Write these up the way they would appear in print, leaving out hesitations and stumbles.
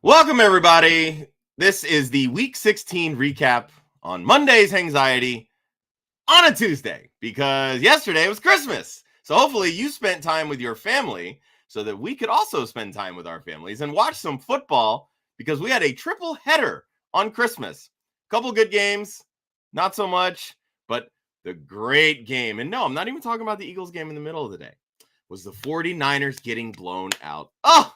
Welcome, everybody. This is the Week 16 recap on Monday's Hangxiety on a Tuesday, because yesterday was Christmas. So hopefully you spent time with your family so that we could also spend time with our families and watch some football, because we had a triple header on Christmas. Couple good games, not so much, but the great game. And no, I'm not even talking about the Eagles game in the middle of the day. Was the 49ers getting blown out. Oh,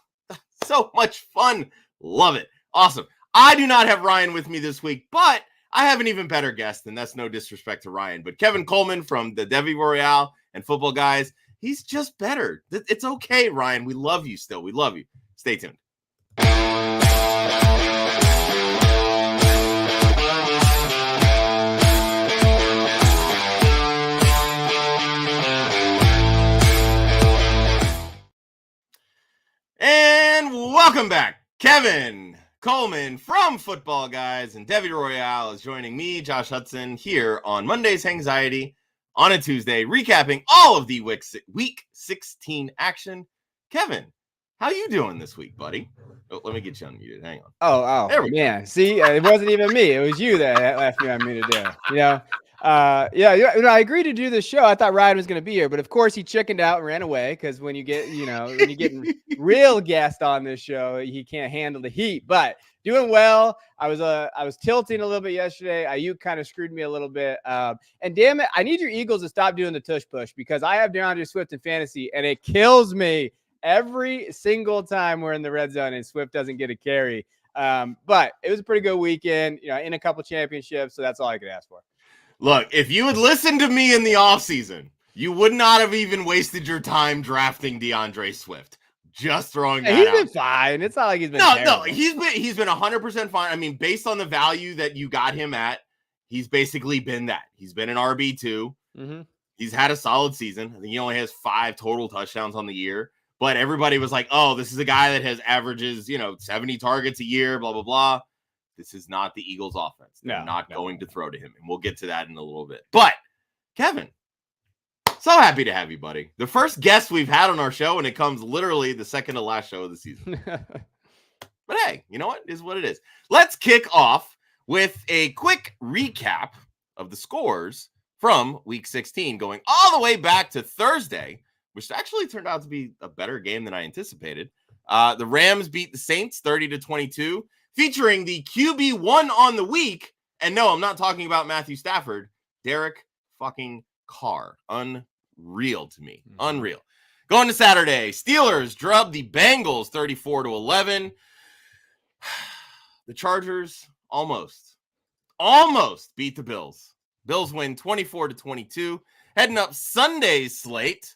so much fun. Love it. Awesome. I do not have Ryan with me this week, but I have an even better guest, and that's no disrespect to Ryan, but Kevin Coleman from the Devy, Royale, and Footballguys. He's just better. It's okay, Ryan. We love you still. We love you. Stay tuned. And welcome back. Kevin Coleman from Footballguys and Devy Royale is joining me, Josh Hudson, here on Monday's Hangxiety on a Tuesday, recapping all of the Week 16 action. Kevin, how you doing this week, buddy? Oh, let me get you unmuted. Hang on. Oh, there we go. See, it wasn't even me. It was you that left me unmuted there. I agreed to do this show. I thought Ryan was going to be here, but of course he chickened out and ran away, because when you get, when you get real guest on this show, he can't handle the heat. But doing well. I was tilting a little bit yesterday. Ayuk kind of screwed me a little bit. And damn it, I need your Eagles to stop doing the tush push, because I have DeAndre Swift in fantasy, and it kills me every single time we're in the red zone and Swift doesn't get a carry. But it was a pretty good weekend, in a couple championships, so that's all I could ask for. Look, if you had listened to me in the offseason, you would not have even wasted your time drafting DeAndre Swift. Just throwing that out. He's been fine. It's not like he's been terrible. No, he's been 100% fine. I mean, based on the value that you got him at, he's basically been that. He's been an RB2. Mm-hmm. He's had a solid season. I think he only has 5 total touchdowns on the year. But everybody was like, oh, this is a guy that has averages, 70 targets a year, blah, blah, blah. This is not the Eagles offense. They're not going to throw to him. And we'll get to that in a little bit. But, Kevin, so happy to have you, buddy. The first guest we've had on our show, and it comes literally the second to last show of the season. But hey, you know what? It is what it is. Let's kick off with a quick recap of the scores from Week 16, going all the way back to Thursday, which actually turned out to be a better game than I anticipated. The Rams beat the Saints 30-22. Featuring the QB1 on the week. And no, I'm not talking about Matthew Stafford. Derek fucking Carr. Unreal to me. Unreal. Going to Saturday. Steelers drubbed the Bengals 34-11. The Chargers almost beat the Bills. Bills win 24-22. Heading up Sunday's slate.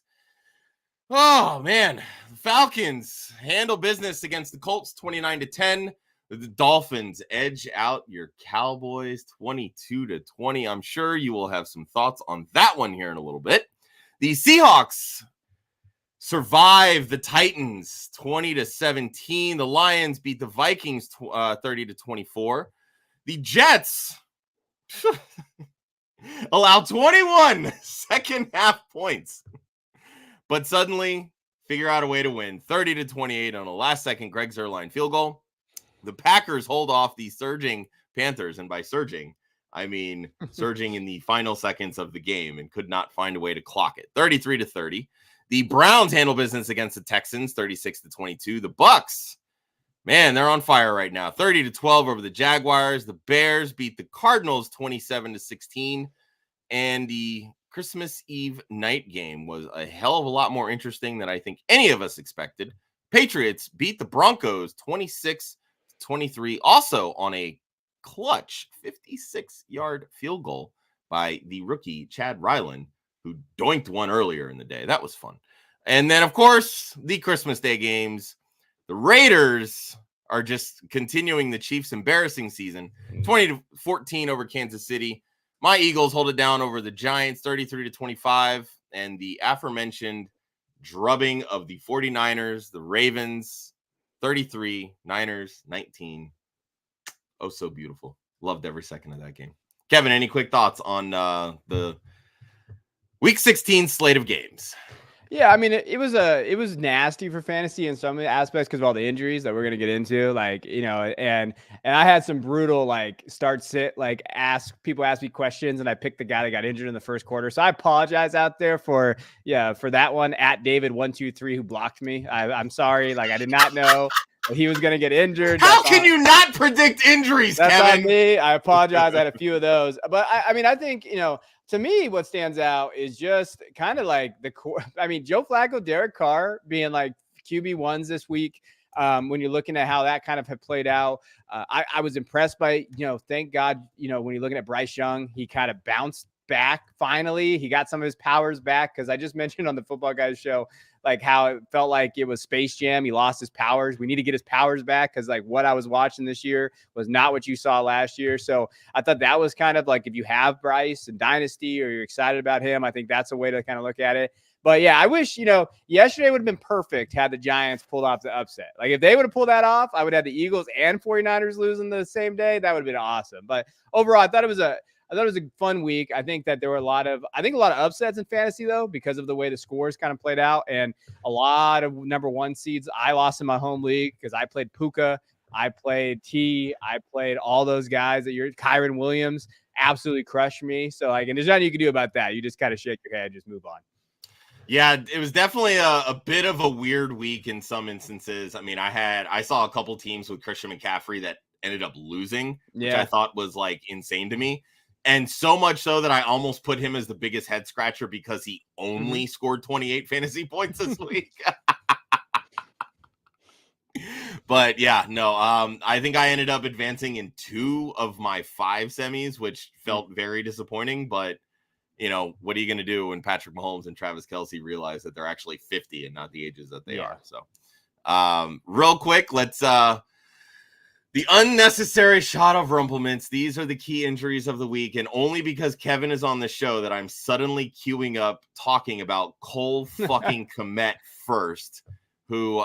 Oh, man. The Falcons handle business against the Colts 29-10. The Dolphins edge out your Cowboys 22-20. I'm sure you will have some thoughts on that one here in a little bit. The Seahawks survive the Titans 20-17. The Lions beat the Vikings 30-24. The Jets allow 21 second half points, but suddenly figure out a way to win 30-28 on a last second Greg Zuerlein field goal. The Packers hold off the surging Panthers, and by surging, I mean surging in the final seconds of the game, and could not find a way to clock it. 33-30. The Browns handle business against the Texans, 36-22. The Bucs, man, they're on fire right now. 30-12 over the Jaguars. The Bears beat the Cardinals 27-16. And the Christmas Eve night game was a hell of a lot more interesting than I think any of us expected. Patriots beat the Broncos 26-23, also on a clutch 56-yard field goal by the rookie Chad Ryland, who doinked one earlier in the day. That was fun. And then, of course, the Christmas Day games. The Raiders are just continuing the Chiefs' embarrassing season, 20-14 over Kansas City. My Eagles hold it down over the Giants, 33-25, and the aforementioned drubbing of the 49ers, the Ravens, 33, Niners, 19. Oh, so beautiful. Loved every second of that game. Kevin, any quick thoughts on the Week 16 slate of games? Yeah, I mean, it was nasty for fantasy in some aspects because of all the injuries that we're gonna get into. Like, and I had some brutal start sit people ask me questions, and I picked the guy that got injured in the first quarter. So I apologize out there for that one at David123 who blocked me. I'm sorry. I did not know that he was gonna get injured. How can you not predict injuries, That's Kevin? on me. I apologize. I had a few of those, but I mean, I think to me, what stands out is just kind of the core. I mean, Joe Flacco, Derek Carr being QB1s this week. When you're looking at how that kind of had played out, I was impressed by, thank God, when you're looking at Bryce Young, he kind of bounced back. Finally, he got some of his powers back. Cause I just mentioned on the Footballguys show, how it felt like it was Space Jam. He lost his powers. We need to get his powers back because what I was watching this year was not what you saw last year. So I thought that was kind of if you have Bryce and Dynasty or you're excited about him, I think that's a way to kind of look at it. But yeah, I wish, yesterday would have been perfect had the Giants pulled off the upset. If they would have pulled that off, I would have the Eagles and 49ers losing the same day. That would have been awesome. But overall, I thought it was a fun week. I think that there were a lot of upsets in fantasy though, because of the way the scores kind of played out and a lot of number one seeds. I lost in my home league because I played Puka, I played T, I played all those guys that Kyren Williams absolutely crushed me. So and there's nothing you can do about that. You just kind of shake your head and just move on. Yeah, it was definitely a bit of a weird week in some instances. I mean, I saw a couple teams with Christian McCaffrey that ended up losing, which I thought was insane to me. And so much so that I almost put him as the biggest head scratcher because he only scored 28 fantasy points this week. But yeah, no, I think I ended up advancing in 2 of my 5 semis, which felt very disappointing. But, what are you going to do when Patrick Mahomes and Travis Kelce realize that they're actually 50 and not the ages that they are? So real quick, let's the unnecessary shot of rumplements. These are the key injuries of the week. And only because Kevin is on the show that I'm suddenly queuing up talking about Cole fucking Kmet first, who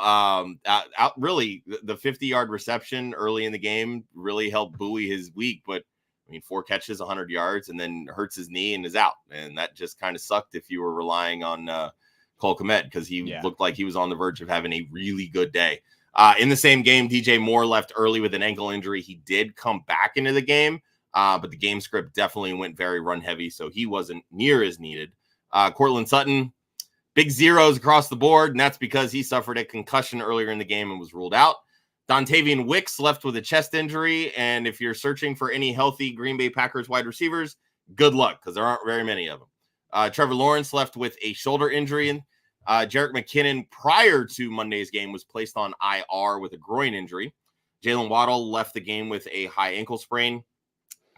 really the 50-yard reception early in the game really helped buoy his week. But I mean, 4 catches, 100 yards, and then hurts his knee and is out. And that just kind of sucked if you were relying on Cole Kmet because he looked like he was on the verge of having a really good day. In the same game, DJ Moore left early with an ankle injury. He did come back into the game, but the game script definitely went very run heavy, so he wasn't near as needed. Courtland Sutton, big zeros across the board, and that's because he suffered a concussion earlier in the game and was ruled out. Dontavian Wicks left with a chest injury, and if you're searching for any healthy Green Bay Packers wide receivers, good luck, because there aren't very many of them. Trevor Lawrence left with a shoulder injury, and Jerick McKinnon, prior to Monday's game, was placed on IR with a groin injury. Jalen Waddle left the game with a high ankle sprain.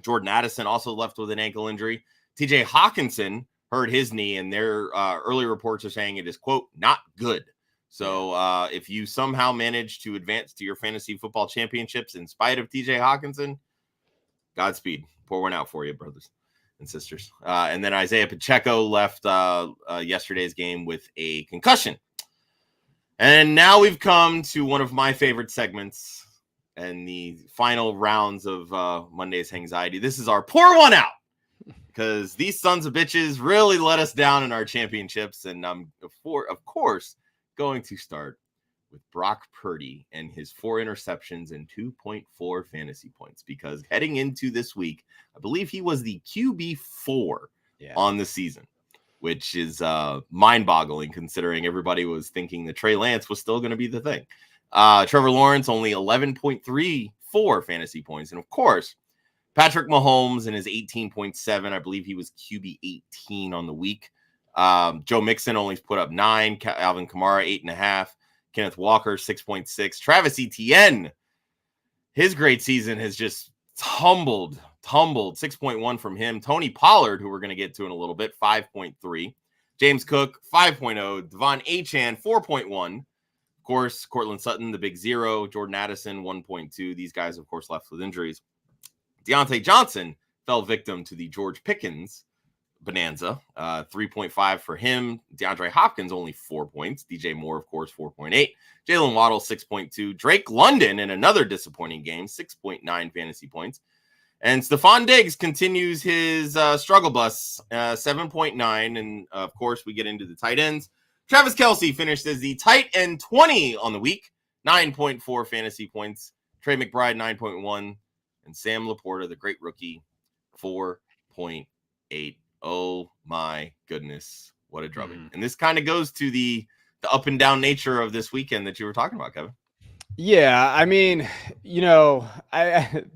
Jordan Addison also left with an ankle injury. TJ Hawkinson hurt his knee, and their early reports are saying it is, quote, not good. So if you somehow manage to advance to your fantasy football championships in spite of TJ Hawkinson, Godspeed. Pour one out for you, brothers and sisters. And then Isaiah Pacheco left yesterday's game with a concussion. And now we've come to one of my favorite segments and the final rounds of Monday's Hangxiety. This is our pour one out, because these sons of bitches really let us down in our championships. And I'm, of course, going to start with Brock Purdy and his 4 interceptions and 2.4 fantasy points, because heading into this week, I believe he was the QB4 on the season, which is mind-boggling considering everybody was thinking that Trey Lance was still going to be the thing. Trevor Lawrence, only 11.34 fantasy points. And of course, Patrick Mahomes and his 18.7, I believe he was QB 18 on the week. Joe Mixon only put up 9, Alvin Kamara 8.5, Kenneth Walker 6.6, Travis Etienne, his great season has just tumbled 6.1 from him. Tony Pollard, who we're going to get to in a little bit, 5.3, James Cook 5.0, Devon Achane 4.1, of course Courtland Sutton the big 0, Jordan Addison 1.2. These guys of course left with injuries. Deontay Johnson fell victim to the George Pickens bonanza, 3.5 for him. DeAndre Hopkins only 4 points. DJ Moore, of course, 4.8. Jalen Waddle 6.2. Drake London in another disappointing game, 6.9 fantasy points. And Stephon Diggs continues his struggle bus, 7.9. And of course, we get into the tight ends. Travis Kelce finished as the tight end 20 on the week, 9.4 fantasy points. Trey McBride, 9.1. And Sam Laporta, the great rookie, 4.8. Oh, my goodness. What a drubbing. And this kind of goes to the up and down nature of this weekend that you were talking about, Kevin. Yeah, I mean,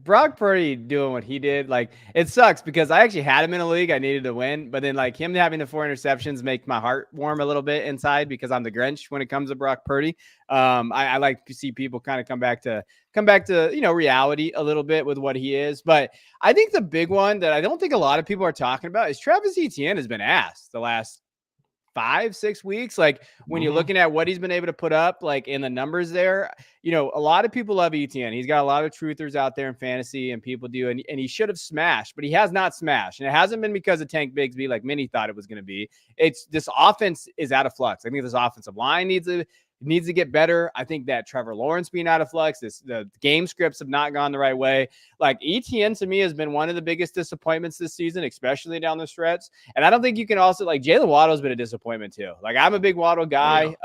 Brock Purdy doing what he did, like, it sucks because I actually had him in a league. I needed to win, but then like him having the 4 interceptions make my heart warm a little bit inside because I'm the Grinch when it comes to Brock Purdy. I like to see people kind of come back to reality a little bit with what he is. But I think the big one that I don't think a lot of people are talking about is Travis Etienne has been asked the last 5-6 weeks. Like when you're looking at what he's been able to put up, like in the numbers there, a lot of people love ETN. He's got a lot of truthers out there in fantasy and people do, and he should have smashed, but he has not smashed. And it hasn't been because of Tank Bigsby, like many thought it was going to be. It's this offense is out of flux. I think this offensive line needs to get better. I think that Trevor Lawrence being out of flux, the game scripts have not gone the right way. Like ETN to me has been one of the biggest disappointments this season, especially down the stretch. And I don't think you can also like Jalen Waddle's been a disappointment too. Like I'm a big Waddle guy.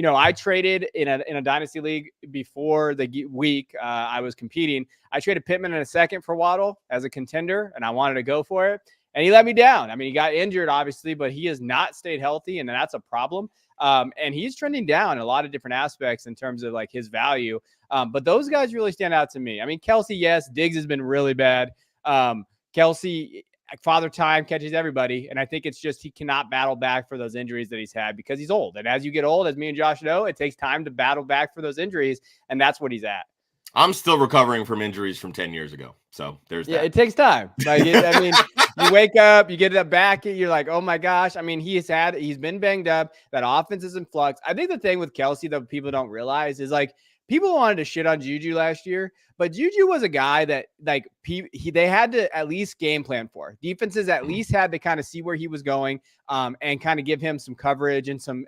I traded in a dynasty league before the week I was competing. I traded Pittman in a second for Waddle as a contender, and I wanted to go for it. And he let me down. I mean, he got injured, obviously, but he has not stayed healthy, and that's a problem. And he's trending down in a lot of different aspects in terms of like his value. But those guys really stand out to me. I mean, Kelce, yes, Diggs has been really bad. Kelce, Father Time catches everybody. And I think it's just he cannot battle back for those injuries that he's had because he's old. And as you get old, as me and Josh know, it takes time to battle back for those injuries. And that's what he's at. I'm still recovering from injuries from 10 years ago. So there's that. Yeah, it takes time. Like, I mean, you wake up, you get it back, you're like, oh my gosh. I mean, he's been banged up. That offense is in flux. I think the thing with Kelce that people don't realize is like people wanted to shit on Juju last year, but Juju was a guy that like they had to at least game plan for. Defenses at least had to kind of see where he was going and kind of give him some coverage and some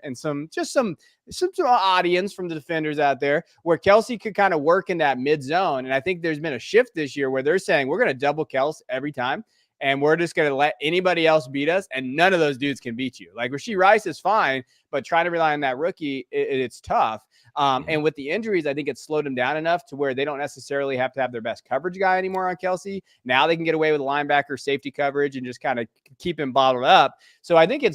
audience from the defenders out there where Kelce could kind of work in that mid zone. And I think there's been a shift this year where they're saying we're going to double Kelce every time. And we're just going to let anybody else beat us. And none of those dudes can beat you. Like Rashee Rice is fine, but trying to rely on that rookie, it's tough. And with the injuries, I think it's slowed him down enough to where they don't necessarily have to have their best coverage guy anymore on Kelce. Now they can get away with linebacker safety coverage and just kind of keep him bottled up. So I think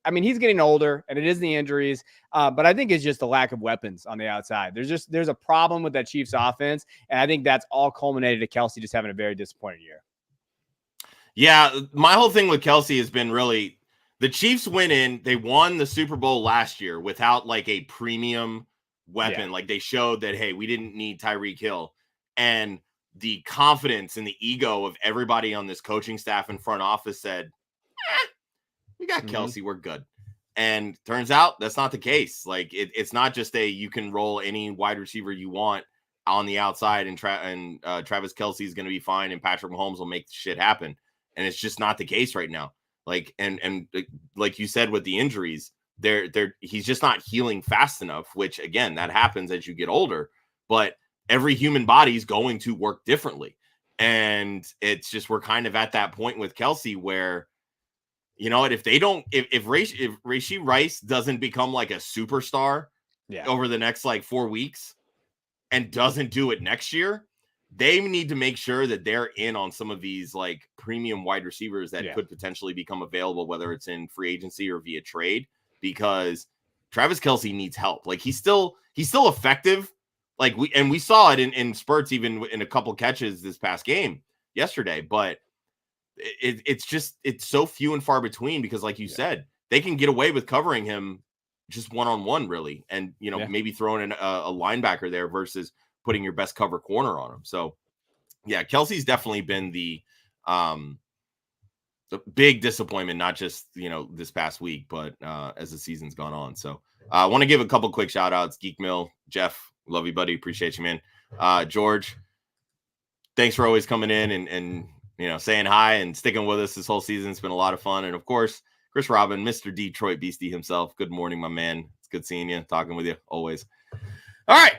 I mean, he's getting older and it is the injuries, but I think it's just the lack of weapons on the outside. There's a problem with that Chiefs offense. And I think that's all culminated to Kelce just having a very disappointing year. Yeah, my whole thing with Kelce has been really the Chiefs went in, they won the Super Bowl last year without like a premium weapon. Yeah. Like they showed that, hey, we didn't need Tyreek Hill. And the confidence and the ego of everybody on this coaching staff and front office said, we got Kelce, we're good. And turns out that's not the case. Like it's not just you can roll any wide receiver you want on the outside and Travis Kelce is going to be fine and Patrick Mahomes will make shit happen. And it's just not the case right now. Like, and like you said, with the injuries, he's just not healing fast enough, which again, that happens as you get older, but every human body is going to work differently. And it's just, we're kind of at that point with Kelce where, you know what, if Rashee Rice doesn't become like a superstar over the next like 4 weeks and doesn't do it next year, they need to make sure that they're in on some of these like premium wide receivers that could potentially become available, whether it's in free agency or via trade, because Travis Kelce needs help. Like he's still effective. Like we saw it in spurts, even in a couple catches this past game yesterday, but it's so few and far between because like you said, they can get away with covering him just one-on-one really. And, maybe throwing in a linebacker there versus putting your best cover corner on him. So yeah, Kelce's definitely been the big disappointment, not just, this past week, but as the season's gone on. So I want to give a couple quick shout outs. Geek Mill, Jeff, love you, buddy. Appreciate you, man. George, thanks for always coming in and saying hi and sticking with us this whole season. It's been a lot of fun. And of course, Chris Robin, Mr. Detroit Beastie himself. Good morning, my man. It's good seeing you, talking with you always. All right.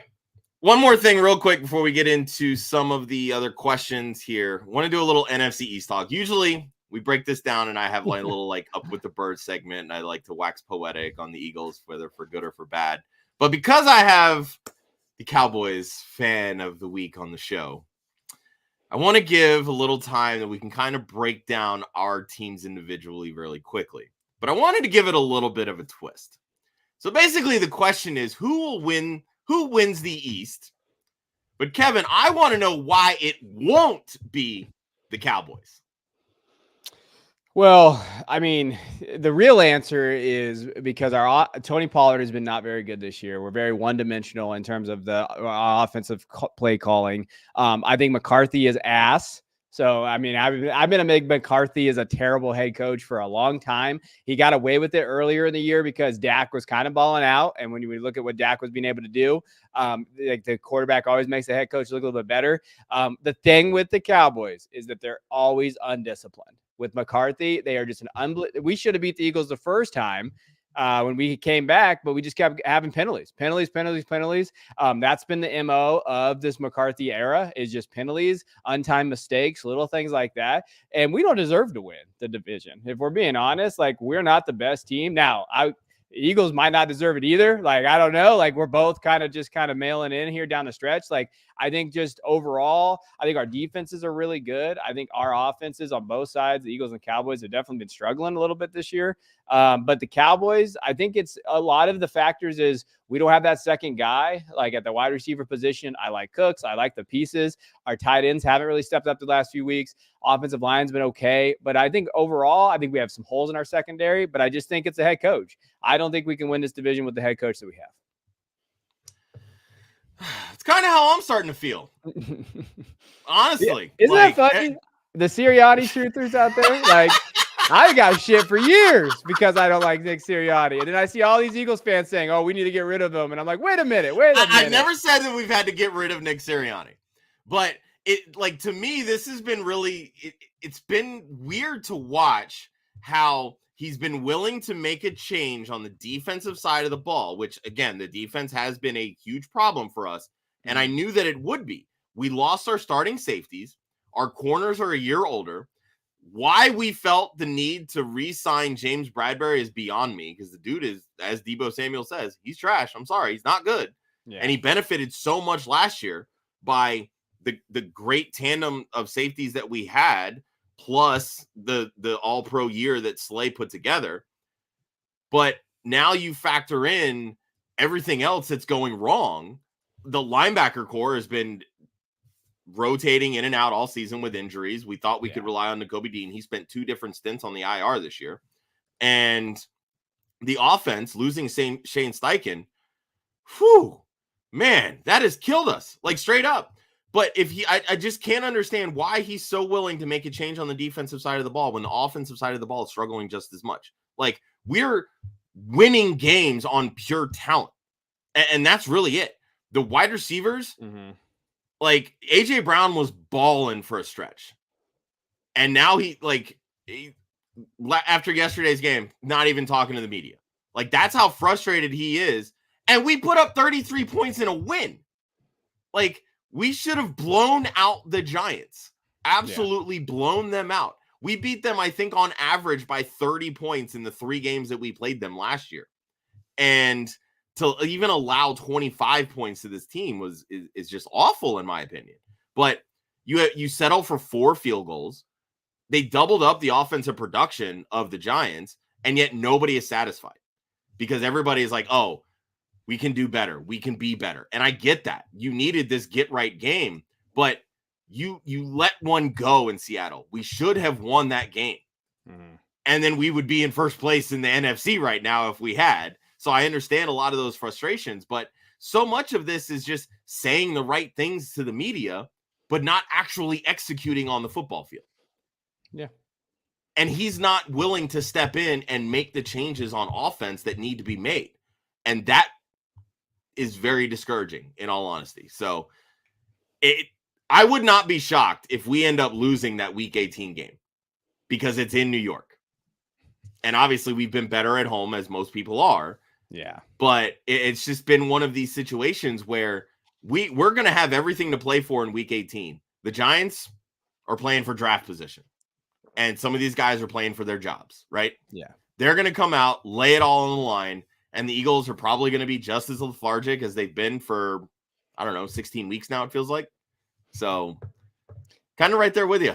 One more thing real quick before we get into some of the other questions here. I want to do a little NFC East talk. Usually we break this down, and I have like a little like up with the bird segment, and I like to wax poetic on the Eagles, whether for good or for bad. But because I have the Cowboys fan of the week on the show, I want to give a little time that we can kind of break down our teams individually really quickly. But I wanted to give it a little bit of a twist. So basically the question is, who wins the East? But Kevin, I want to know why it won't be the Cowboys. Well, I mean, the real answer is because our Tony Pollard has been not very good this year. We're very one-dimensional in terms of the offensive play calling. I think McCarthy is ass. So, I mean, I've been a big McCarthy is a terrible head coach for a long time. He got away with it earlier in the year because Dak was kind of balling out. And when you look at what Dak was being able to do, like the quarterback always makes the head coach look a little bit better. The thing with the Cowboys is that they're always undisciplined. With McCarthy, they are just we should have beat the Eagles the first time when we came back, but we just kept having penalties. That's been the MO of this McCarthy era, is just penalties, untimed mistakes, little things like that. And we don't deserve to win the division. If we're being honest, like, we're not the best team. Now, Eagles might not deserve it either. Like, I don't know. Like, we're both kind of mailing in here down the stretch. Like, I think just overall, I think our defenses are really good. I think our offenses on both sides, the Eagles and Cowboys, have definitely been struggling a little bit this year. But the Cowboys, I think it's a lot of the factors is we don't have that second guy, like at the wide receiver position. I like Cooks. I like the pieces. Our tight ends haven't really stepped up the last few weeks. Offensive line's been okay. But I think overall, I think we have some holes in our secondary, but I just think it's the head coach. I don't think we can win this division with the head coach that we have. It's kind of how I'm starting to feel. Honestly. Yeah. Isn't that funny? The Sirianni truthers out there, like, I got shit for years because I don't like Nick Sirianni. And then I see all these Eagles fans saying, oh, we need to get rid of him. And I'm like, wait a minute. I never said that we've had to get rid of Nick Sirianni. But to me, this has been really, it's been weird to watch how he's been willing to make a change on the defensive side of the ball, which, again, the defense has been a huge problem for us. And I knew that it would be. We lost our starting safeties. Our corners are a year older. Why we felt the need to re-sign James Bradberry is beyond me, because the dude is, as Deebo Samuel says, he's trash. I'm sorry. He's not good. Yeah. And he benefited so much last year by the great tandem of safeties that we had, plus the all-pro year that Slay put together. But now you factor in everything else that's going wrong. The linebacker core has been rotating in and out all season with injuries. We thought we could rely on Nakobe Dean. He spent 2 different stints on the IR this year. And the offense, losing Shane Steichen, whew, man, that has killed us, like, straight up. But I just can't understand why he's so willing to make a change on the defensive side of the ball when the offensive side of the ball is struggling just as much. Like, we're winning games on pure talent. And that's really it. The wide receivers, like, A.J. Brown was balling for a stretch. And now after yesterday's game, not even talking to the media. Like, that's how frustrated he is. And we put up 33 points in a win. Like, we should have blown out the Giants. Absolutely blown them out. We beat them, I think, on average by 30 points in the 3 games that we played them last year. And to even allow 25 points to this team is just awful, in my opinion. But you settle for 4 field goals. They doubled up the offensive production of the Giants, and yet nobody is satisfied because everybody is like, oh, we can do better. We can be better. And I get that. You needed this get-right game, but you let one go in Seattle. We should have won that game. And then we would be in first place in the NFC right now if we had. So I understand a lot of those frustrations, but so much of this is just saying the right things to the media, but not actually executing on the football field. Yeah. And he's not willing to step in and make the changes on offense that need to be made. And that is very discouraging, in all honesty. So I would not be shocked if we end up losing that Week 18 game because it's in New York. And obviously we've been better at home, as most people are. Yeah. But it's just been one of these situations where we're going to have everything to play for in Week 18. The Giants are playing for draft position. and some of these guys are playing for their jobs, right? Yeah. They're going to come out, lay it all on the line, and the Eagles are probably going to be just as lethargic as they've been for, I don't know, 16 weeks now, it feels like. So kind of right there with you.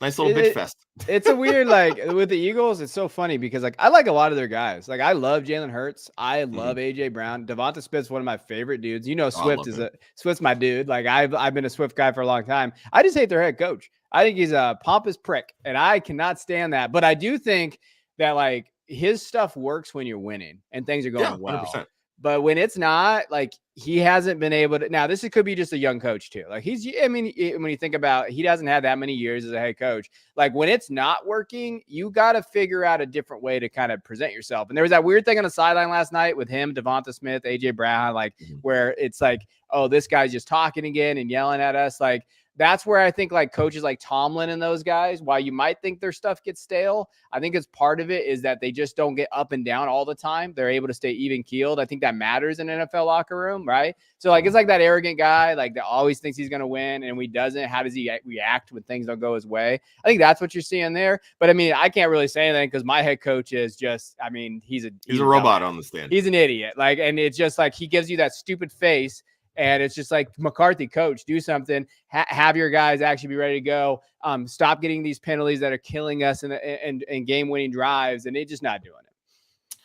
Nice little bitch fest. It's a weird, like, with the Eagles, it's so funny because, like, I like a lot of their guys. Like, I love Jalen Hurts. I love A.J. Brown. Devonta Smith's one of my favorite dudes. You know, Swift's my dude. Like, I've been a Swift guy for a long time. I just hate their head coach. I think he's a pompous prick, and I cannot stand that. But I do think that, like, his stuff works when you're winning and things are going well. 100%. But when it's not, like, he hasn't been able to. Now, this could be just a young coach, too. Like, when you think about it, he doesn't have that many years as a head coach. Like, when it's not working, you got to figure out a different way to kind of present yourself. And there was that weird thing on the sideline last night with him, Devonta Smith, A.J. Brown, like, where it's like, oh, this guy's just talking again and yelling at us. Like, that's where I think, like, coaches like Tomlin and those guys, while you might think their stuff gets stale, I think it's part of it is that they just don't get up and down all the time. They're able to stay even keeled. I think that matters in an NFL locker room, right? So, like, it's like that arrogant guy, like, that always thinks he's going to win, and when he doesn't, how does he react when things don't go his way? I think that's what you're seeing there. But, I mean, I can't really say anything because my head coach is just, I mean, he's a robot on the stand. He's an idiot. Like, and it's just like he gives you that stupid face. And it's just like, McCarthy, coach, do something. Have your guys actually be ready to go. Stop getting these penalties that are killing us and game-winning drives, and they're just not doing it.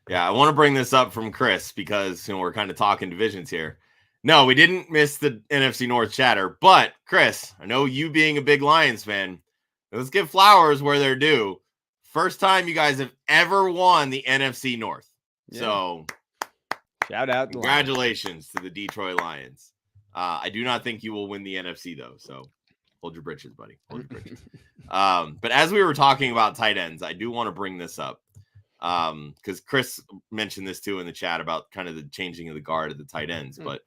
Yeah, I want to bring this up from Chris because we're kind of talking divisions here. No, we didn't miss the NFC North chatter, but Chris, I know you being a big Lions fan, let's give flowers where they're due. First time you guys have ever won the NFC North. Yeah. So shout out. Congratulations to the Detroit Lions. I do not think you will win the NFC, though. So hold your britches, buddy. Hold your britches. But as we were talking about tight ends, I do want to bring this up because Chris mentioned this, too, in the chat about kind of the changing of the guard of the tight ends. But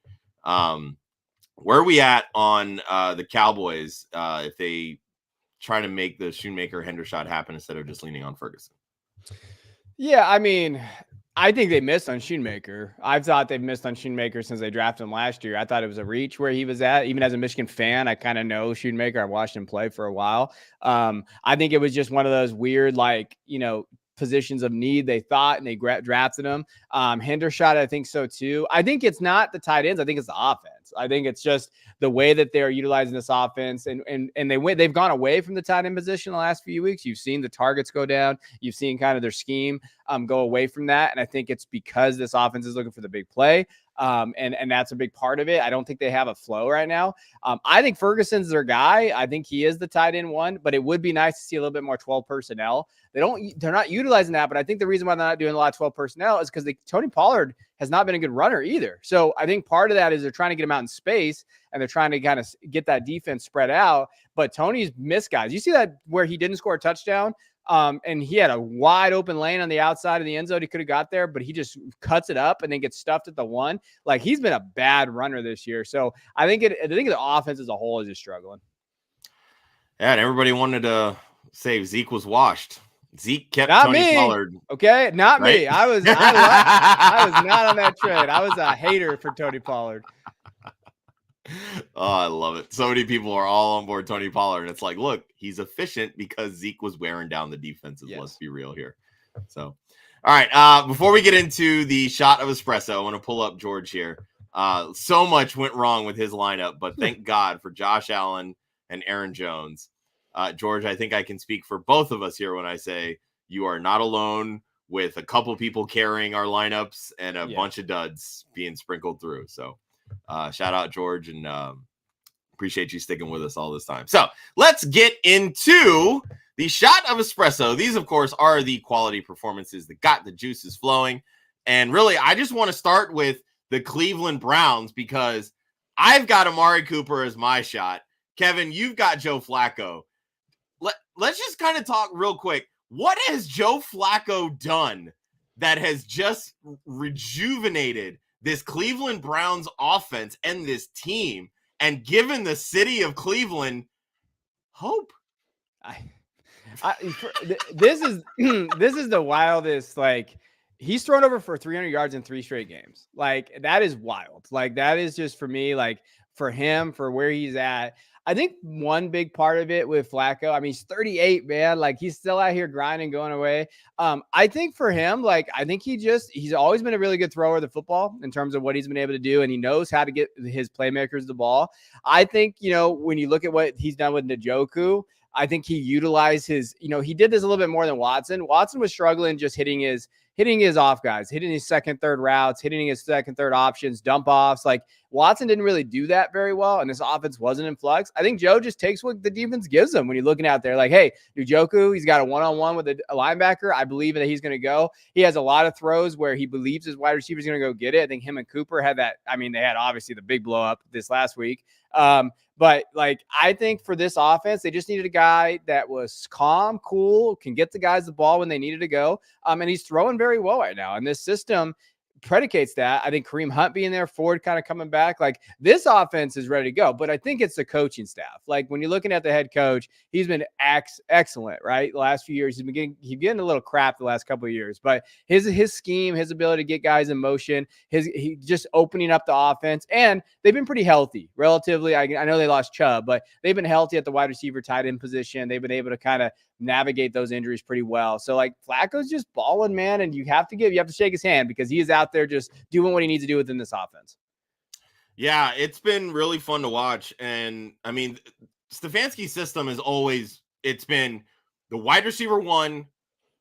where are we at on the Cowboys if they try to make the Schoonmaker-Hendershot happen instead of just leaning on Ferguson? Yeah, I mean – I think they missed on Schoonmaker. I've thought they've missed on Schoonmaker since they drafted him last year. I thought it was a reach where he was at. Even as a Michigan fan, I kind of know Schoonmaker. I watched him play for a while. I think it was just one of those weird, like, positions of need they thought, and they drafted him. Hendershot, I think so too. I think it's not the tight ends. I think it's the offense. I think it's just the way that they're utilizing this offense, and they've gone away from the tight end position the last few weeks. You've seen the targets go down. You've seen kind of their scheme go away from that, and I think it's because this offense is looking for the big play. And that's a big part of it. I don't think they have a flow right now. I think Ferguson's their guy. I think he is the tight end one, but it would be nice to see a little bit more 12 personnel. They're not utilizing that, but I think the reason why they're not doing a lot of 12 personnel is because Tony Pollard has not been a good runner either. So I think part of that is they're trying to get him out in space and they're trying to kind of get that defense spread out. But Tony's missed guys. You see that where he didn't score a touchdown? And he had a wide open lane on the outside of the end zone. He could have got there, but he just cuts it up and then gets stuffed at the one. Like, he's been a bad runner this year. So I think the offense as a whole is just struggling. Yeah, and everybody wanted to say Zeke was washed. Zeke kept not Tony me. Pollard. Okay, not right? Me. I was not on that trade. I was a hater for Tony Pollard. Oh, I love it. So many people are all on board Tony Pollard. And it's like, look, he's efficient because Zeke was wearing down the defenses. Yes. Let's be real here. So, all right. Before we get into the shot of espresso, I want to pull up George here. So much went wrong with his lineup, but thank God for Josh Allen and Aaron Jones. George, I think I can speak for both of us here when I say you are not alone with a couple people carrying our lineups and a bunch of duds being sprinkled through. So, shout out George, and appreciate you sticking with us all this time. So let's get into the shot of espresso. These, of course, are the quality performances that got the juices flowing. And really, I just want to start with the Cleveland Browns because I've got Amari Cooper as my shot. Kevin, you've got Joe Flacco. Let's just kind of talk real quick. What has Joe Flacco done that has just rejuvenated this Cleveland Browns offense and this team and given the city of Cleveland hope? This is the wildest. Like, he's thrown over for 300 yards in 3 straight games. Like, that is wild. Like, that is just, for me, like, for him, for where he's at. I think one big part of it with Flacco, I mean, he's 38, man. Like, he's still out here grinding, going away. I think for him, like, I think he's always been a really good thrower of the football in terms of what he's been able to do, and he knows how to get his playmakers the ball. I think, when you look at what he's done with Njoku, I think he utilized his, he did this a little bit more than Watson. Watson was struggling just hitting his off guys, hitting his second, third routes, hitting his second, third options, dump offs. Like, Watson didn't really do that very well, and this offense wasn't in flux. I think Joe just takes what the defense gives him when you're looking out there. Like, hey, Njoku, he's got a one-on-one with a linebacker. I believe that he's going to go. He has a lot of throws where he believes his wide receiver is going to go get it. I think him and Cooper had that. I mean, they had obviously the big blow up this last week. But like, I think for this offense, they just needed a guy that was calm, cool, can get the guys the ball when they needed to go. And he's throwing very well right now. And this system predicates that. I think Kareem Hunt being there, Ford kind of coming back, like, this offense is ready to go. But I think it's the coaching staff. Like, when you're looking at the head coach, he's been excellent, right? The last few years, he's getting a little crap the last couple of years, but his scheme, his ability to get guys in motion, he just opening up the offense, and they've been pretty healthy relatively. I know they lost Chubb, but they've been healthy at the wide receiver tight end position. They've been able to kind of navigate those injuries pretty well. So, like, Flacco's just balling, man, and you have to shake his hand because he is out there just doing what he needs to do within this offense. Yeah, it's been really fun to watch. And I mean, Stefanski's system is always, it's been the wide receiver 1,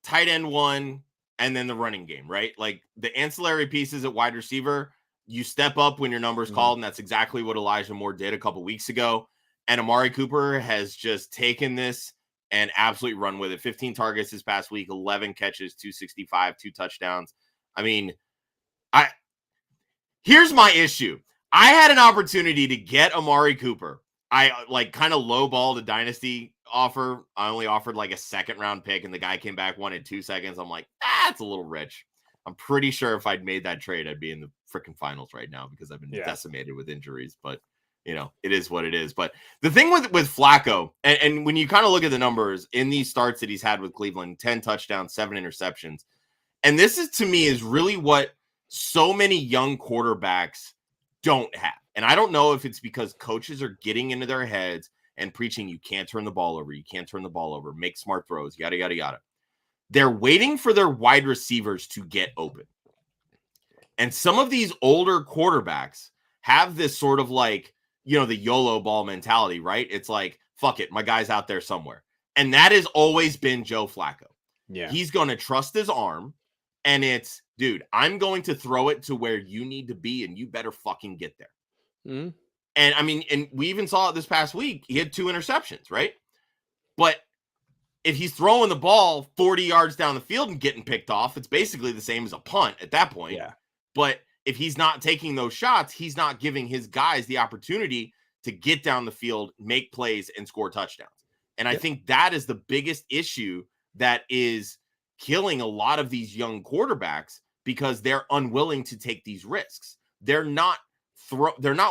tight end 1, and then the running game, right? Like, the ancillary pieces at wide receiver, you step up when your number's called, and that's exactly what Elijah Moore did a couple weeks ago. And Amari Cooper has just taken this and absolutely run with it. 15 targets this past week, 11 catches, 265, 2 touchdowns. I mean, here's my issue. I had an opportunity to get Amari Cooper. I kind of lowballed a dynasty offer. I only offered like a 2nd round pick, and the guy came back, wanted 2 seconds. I'm like, that's a little rich. I'm pretty sure if I'd made that trade, I'd be in the freaking finals right now because I've been decimated with injuries. But it is what it is. But the thing with Flacco, and when you kind of look at the numbers in these starts that he's had with Cleveland, 10 touchdowns, 7 interceptions. And this is, to me, is really what so many young quarterbacks don't have. And I don't know if it's because coaches are getting into their heads and preaching, you can't turn the ball over. You can't turn the ball over. Make smart throws, yada, yada, yada. They're waiting for their wide receivers to get open. And some of these older quarterbacks have this sort of like, the YOLO ball mentality, right? It's like, fuck it, my guy's out there somewhere. And that has always been Joe Flacco. Yeah. He's going to trust his arm, and it's, dude, I'm going to throw it to where you need to be, and you better fucking get there. Mm-hmm. And I mean, and we even saw it this past week. He had 2 interceptions, right? But if he's throwing the ball 40 yards down the field and getting picked off, it's basically the same as a punt at that point. Yeah. But if he's not taking those shots, he's not giving his guys the opportunity to get down the field, make plays, and score touchdowns. And I think that is the biggest issue that is killing a lot of these young quarterbacks because they're unwilling to take these risks. They're not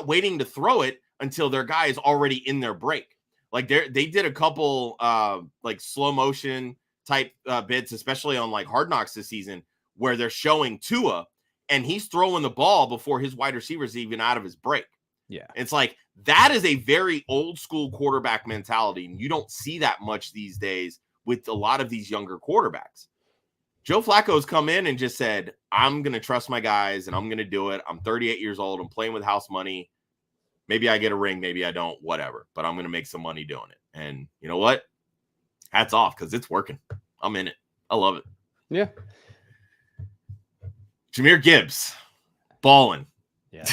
waiting to throw it until their guy is already in their break. Like they did a couple like slow motion type bits, especially on like Hard Knocks this season, where they're showing Tua and he's throwing the ball before his wide receiver's even out of his break. Yeah. It's like, that is a very old school quarterback mentality. And you don't see that much these days with a lot of these younger quarterbacks. Joe Flacco's come in and just said, I'm going to trust my guys and I'm going to do it. I'm 38 years old. I'm playing with house money. Maybe I get a ring. Maybe I don't, whatever, but I'm going to make some money doing it. And you know what? Hats off, because it's working. I'm in it. I love it. Yeah. Jahmyr Gibbs, balling. Yeah.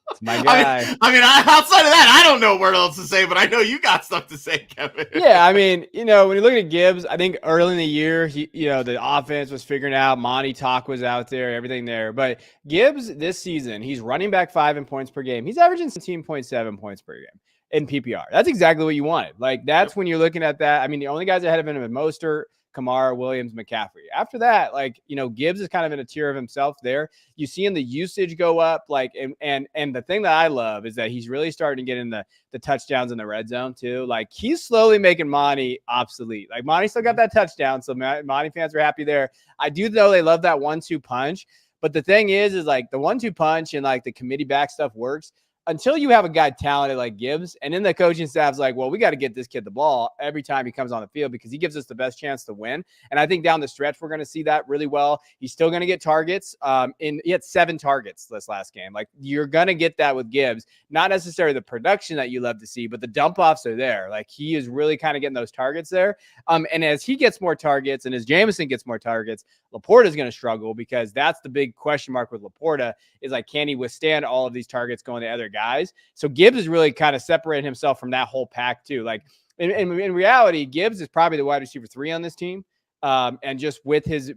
It's my guy. I mean, outside of that, I don't know what else to say, but I know you got stuff to say, Kevin. Yeah, I mean, when you look at Gibbs, I think early in the year, the offense was figuring out. Monty Talk was out there, everything there. But Gibbs this season, he's running back 5 in points per game. He's averaging 17.7 points per game in PPR. That's exactly what you wanted. Like, that's when you're looking at that. I mean, the only guys ahead of him are Mostert, Kamara, Williams, McCaffrey. After that, Gibbs is kind of in a tier of himself there. You see him the usage go up, and the thing that I love is that he's really starting to get in the touchdowns in the red zone too. Like, he's slowly making Monty obsolete. Like, Monty still got that touchdown, so Monty fans are happy there. I do know they love that 1-2 punch, but the thing is like the 1-2 punch and like the committee back stuff works. until you have a guy talented like Gibbs, and then the coaching staff's like, well, we got to get this kid the ball every time he comes on the field because he gives us the best chance to win. And I think down the stretch, we're going to see that really well. He's still going to get targets. He had 7 targets this last game. Like, you're going to get that with Gibbs. Not necessarily the production that you love to see, but the dump offs are there. Like, he is really kind of getting those targets there. And as he gets more targets and as Jameson gets more targets, Laporta is going to struggle because that's the big question mark with Laporta is like, can he withstand all of these targets going to other guys? So Gibbs is really kind of separating himself from that whole pack too. Like in reality, Gibbs is probably the wide receiver 3 on this team. And just with his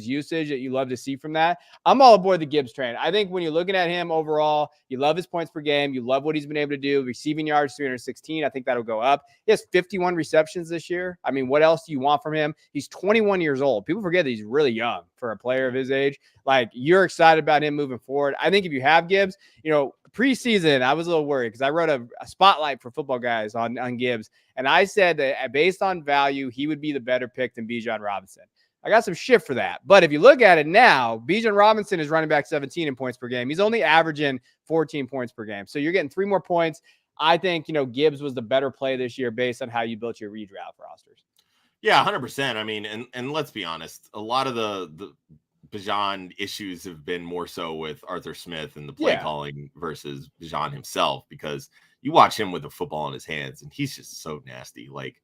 usage that you love to see from that, I'm all aboard the Gibbs train. I think when you're looking at him overall, you love his points per game. You love what he's been able to do. Receiving yards, 316. I think that'll go up. He has 51 receptions this year. I mean, what else do you want from him? He's 21 years old. People forget that he's really young for a player of his age. Like, you're excited about him moving forward. I think if you have Gibbs, preseason, I was a little worried because I wrote a spotlight for Footballguys on Gibbs. And I said that based on value, he would be the better pick than Bijan Robinson. I got some shit for that. But if you look at it now, Bijan Robinson is running back 17 in points per game. He's only averaging 14 points per game. So you're getting 3 more points. I think, Gibbs was the better play this year based on how you built your redraft rosters. Yeah, 100%. I mean, and let's be honest, a lot of the Bijan issues have been more so with Arthur Smith and the play calling versus Bijan himself, because you watch him with the football in his hands and he's just so nasty. Like,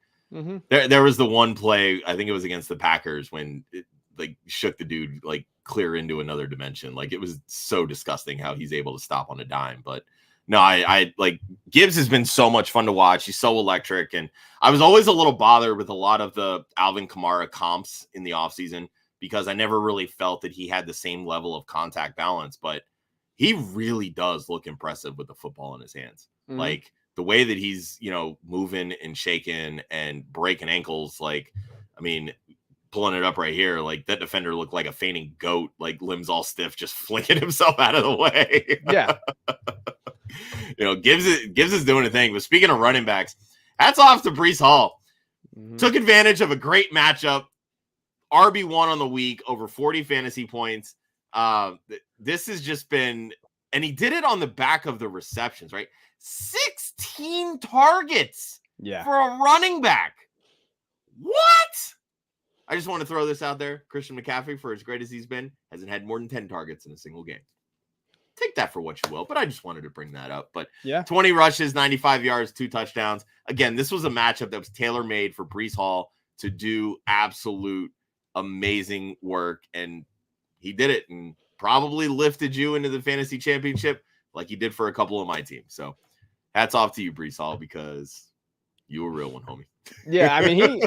there was the one play, I think it was against the Packers, when it like shook the dude like clear into another dimension. Like, it was so disgusting how he's able to stop on a dime. But no, I like Gibbs has been so much fun to watch. He's so electric. And I was always a little bothered with a lot of the Alvin Kamara comps in the offseason, because I never really felt that he had the same level of contact balance, but he really does look impressive with the football in his hands. Like, the way that he's, moving and shaking and breaking ankles. Like, I mean, pulling it up right here, like that defender looked like a fainting goat, like limbs all stiff, just flinging himself out of the way. Yeah. Gibbs is doing a thing. But speaking of running backs, hats off to Breece Hall. Took advantage of a great matchup. RB1 on the week, over 40 fantasy points. This has just been, and he did it on the back of the receptions, right? 16 targets for a running back. What? I just want to throw this out there. Christian McCaffrey, for as great as he's been, hasn't had more than 10 targets in a single game. Take that for what you will, but I just wanted to bring that up. But 20 rushes, 95 yards, 2 touchdowns. Again, this was a matchup that was tailor-made for Breece Hall to do absolute amazing work, and he did it and probably lifted you into the fantasy championship like he did for a couple of my teams. So hats off to you, Breece Hall, because you a real one, homie. Yeah, I mean,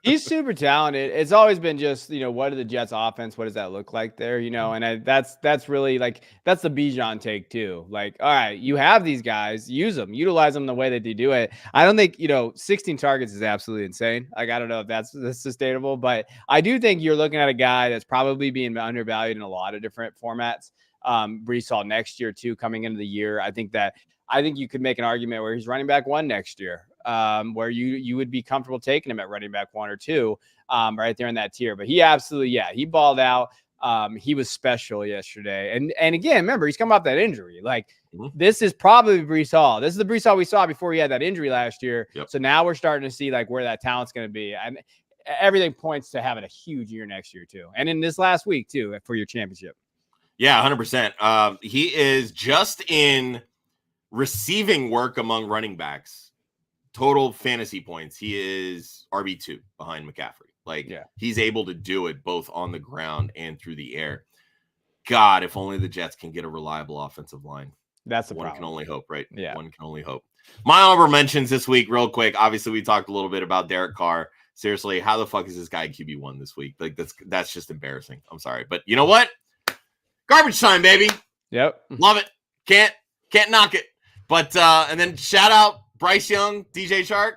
he's super talented. It's always been just, what are the Jets offense? What does that look like there? And that's really like, that's the Bijan take too. Like, all right, you have these guys, use them, utilize them the way that they do it. I don't think, 16 targets is absolutely insane. Like, I don't know if that's sustainable, but I do think you're looking at a guy that's probably being undervalued in a lot of different formats. Breece Hall next year too, coming into the year. I think you could make an argument where he's running back 1 next year. Where you would be comfortable taking him at running back 1 or 2, right there in that tier. But he absolutely, he balled out. He was special yesterday. And again, remember, he's come off that injury. Like, this is probably Breece Hall. This is the Breece Hall we saw before he had that injury last year. So now we're starting to see like where that talent's going to be. And everything points to having a huge year next year too. And in this last week too, for your championship. Yeah, 100%. He is just in receiving work among running backs. Total fantasy points, he is RB2 behind McCaffrey. Like, he's able to do it both on the ground and through the air. God, if only the Jets can get a reliable offensive line. That's the one problem. Can only hope, right? Yeah. One can only hope. My honorable mentions this week, real quick. Obviously, we talked a little bit about Derek Carr. Seriously, how the fuck is this guy QB1 this week? Like, that's just embarrassing. I'm sorry. But you know what? Garbage time, baby. Yep. Love it. Can't knock it. But and then shout out Bryce Young, DJ Chark.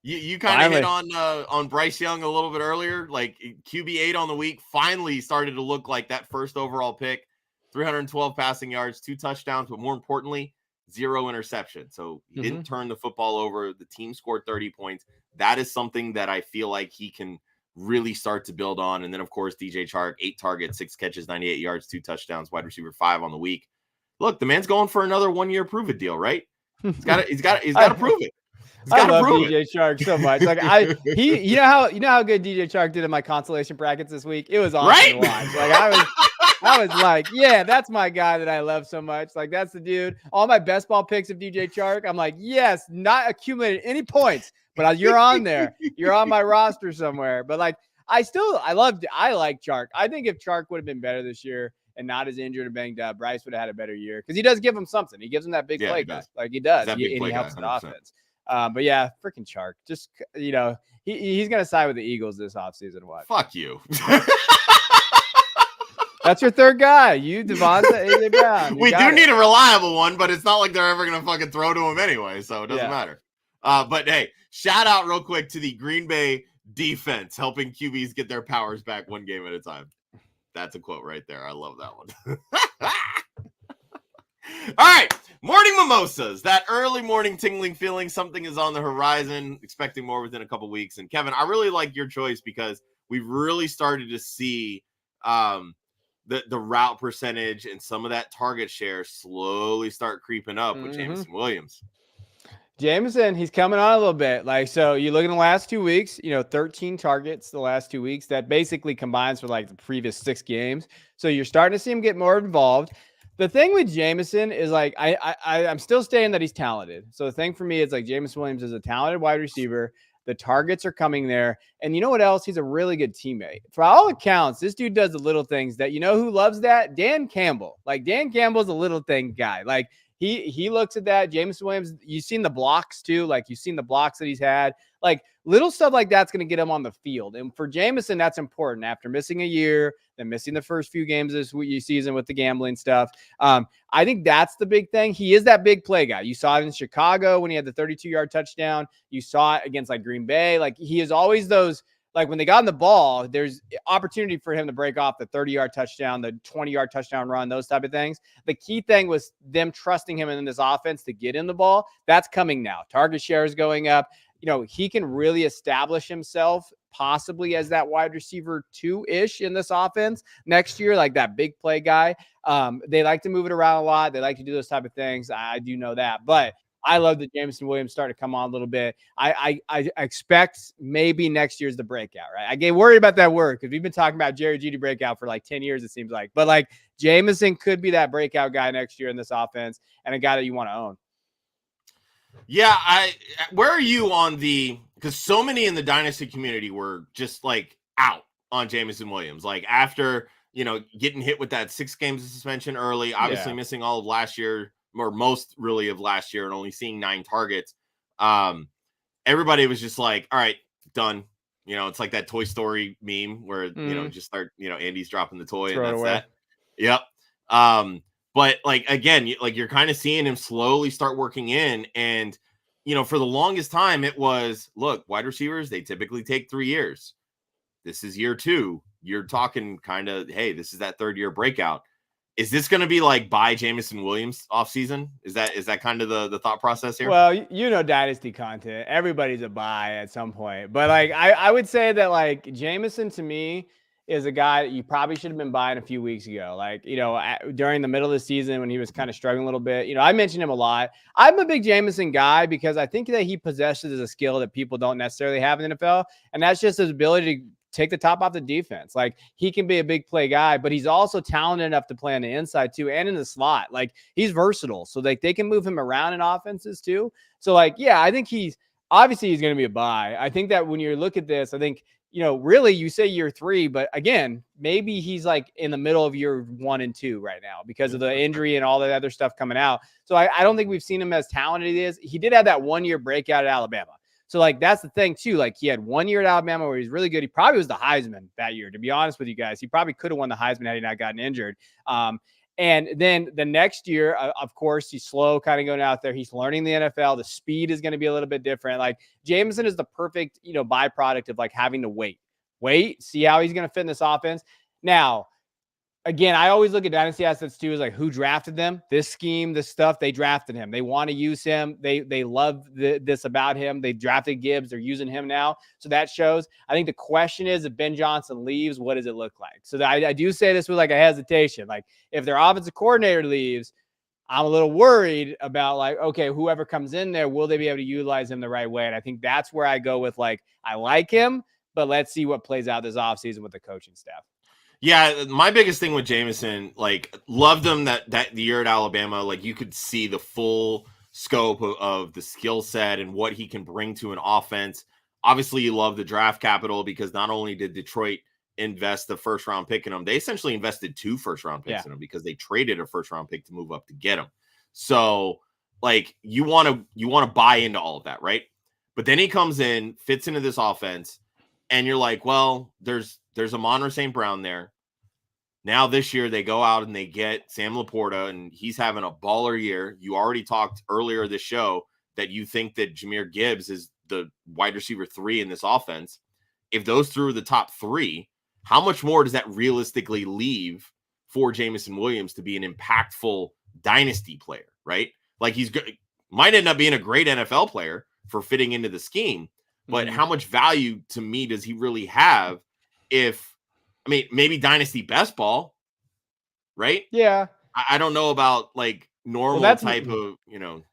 You kind of hit on Bryce Young a little bit earlier. Like, QB8 on the week finally started to look like that first overall pick. 312 passing yards, 2 touchdowns, but more importantly, 0 interception. So he didn't turn the football over. The team scored 30 points. That is something that I feel like he can really start to build on. And then, of course, DJ Chark, 8 targets, 6 catches, 98 yards, 2 touchdowns, wide receiver 5 on the week. look, the man's going for another 1-year prove it deal, right? He's got to prove it. I love DJ Chark so much. Like you know how good DJ Chark did in my consolation brackets this week. It was awesome to watch. Like I was like, yeah, that's my guy that I love so much. Like that's the dude. All my best ball picks of DJ Chark, I'm like, yes, not accumulated any points, but you're on there. You're on my roster somewhere. But like, I like Chark. I think if Chark would have been better this year and not as injured or banged up, Bryce would have had a better year because he does give him something. He gives him that big play guy. Like he does. And he helps the offense. But yeah, freaking Chark. Just, you know, he's going to side with the Eagles this offseason. What? Fuck you. That's your third guy. You, Devonta, AJ Brown. We do need a reliable one, but it's not like they're ever going to fucking throw to him anyway, so it doesn't matter. But hey, shout out real quick to the Green Bay defense helping QBs get their powers back one game at a time. That's a quote right there. I love that one. All right. Morning mimosas, that early morning tingling feeling something is on the horizon, expecting more within a couple weeks. And Kevin, I really like your choice because we've really started to see the route percentage and some of that target share slowly start creeping up with Jameson Williams. Jameson, he's coming on a little bit. Like, so you look in the last 2 weeks, 13 targets the last 2 weeks. That basically combines for like the previous 6 games. So you're starting to see him get more involved. The thing with Jameson is like, I'm still saying that he's talented. So the thing for me is like Jameson Williams is a talented wide receiver. The targets are coming there. And you know what else? He's a really good teammate. For all accounts, this dude does the little things that, who loves that? Dan Campbell. Like Dan Campbell's a little thing guy. Like he looks at that. Jameson Williams, you've seen the blocks too. Like you've seen the blocks that he's had. Like little stuff like that's going to get him on the field. And for Jameson, that's important after missing a year, then missing the first few games this season with the gambling stuff. I think that's the big thing. He is that big play guy. You saw it in Chicago when he had the 32-yard touchdown. You saw it against like Green Bay. Like he is always those, like when they got in the ball, there's opportunity for him to break off the 30-yard touchdown, the 20-yard touchdown run, those type of things. The key thing was them trusting him in this offense to get in the ball. That's coming now. Target share is going up. He can really establish himself possibly as that wide receiver 2-ish in this offense next year, like that big play guy. They like to move it around a lot. They like to do those type of things. I do know that, but I love that Jameson Williams started to come on a little bit. I expect maybe next year's the breakout, right? I get worried about that word because we've been talking about Jerry Jeudy breakout for like 10 years, it seems like. But like Jameson could be that breakout guy next year in this offense and a guy that you want to own. Yeah, where are you on because so many in the Dynasty community were just like out on Jameson Williams. Like after, getting hit with that 6 games of suspension early, obviously missing all of last year, or most really of last year, and only seeing 9 targets. Everybody was just like, all right, done. It's like that Toy Story meme where, just start, Andy's dropping the toy and that's that. Yep. But like, again, you're kind of seeing him slowly start working in. And, for the longest time it was, look, wide receivers, they typically take 3 years. This is year 2. You're talking kind of, hey, this is that 3rd year breakout. Is this going to be like buy Jameson Williams off season? Is that kind of the thought process here? Well, Dynasty content, everybody's a buy at some point. But like, I would say that like Jameson to me is a guy that you probably should have been buying a few weeks ago. Like, during the middle of the season when he was kind of struggling a little bit, I mentioned him a lot. I'm a big Jameson guy because I think that he possesses a skill that people don't necessarily have in the NFL. And that's just his ability to take the top off the defense. Like he can be a big play guy, but he's also talented enough to play on the inside too. And in the slot, like he's versatile. So like they can move him around in offenses too. So like, yeah, I think he's going to be a buy. I think that when you look at this, I think, really you say year 3, but again, maybe he's like in the middle of year 1 and 2 right now because of the injury and all that other stuff coming out. So I don't think we've seen him as talented as he is. He did have that 1-year breakout at Alabama. So like, that's the thing too. Like he had 1 year at Alabama where he's really good. He probably was the Heisman that year, to be honest with you guys. He probably could have won the Heisman had he not gotten injured. And then the next year, of course, he's slow kind of going out there. He's learning the NFL. The speed is going to be a little bit different. Like Jameson is the perfect, byproduct of like having to wait, see how he's going to fit in this offense. Now, again, I always look at dynasty assets too, as like who drafted them, this scheme, this stuff. They drafted him. They want to use him. They love this about him. They drafted Gibbs. They're using him now. So that shows. I think the question is, if Ben Johnson leaves, what does it look like? So I do say this with like a hesitation. Like if their offensive coordinator leaves, I'm a little worried about like, okay, whoever comes in there, will they be able to utilize him the right way? And I think that's where I go with like, I like him, but let's see what plays out this offseason with the coaching staff. Yeah, my biggest thing with Jameson, like, loved him that year at Alabama. Like, you could see the full scope of the skill set and what he can bring to an offense. Obviously, you love the draft capital because not only did Detroit invest the first round pick in him, they essentially invested 2 first round picks in him because they traded a first round pick to move up to get him. So like you want to buy into all of that, right? But then he comes in, fits into this offense, and you're like, well, there's Amon St. Brown there. Now this year they go out and they get Sam Laporta, and he's having a baller year. You already talked earlier this show that you think that Jahmyr Gibbs is the wide receiver 3 in this offense. If those three are the top 3, how much more does that realistically leave for Jameson Williams to be an impactful dynasty player, right? Like he's good, might end up being a great NFL player for fitting into the scheme, but how much value to me does he really have maybe dynasty best ball, right? Yeah. I don't know about like normal type of,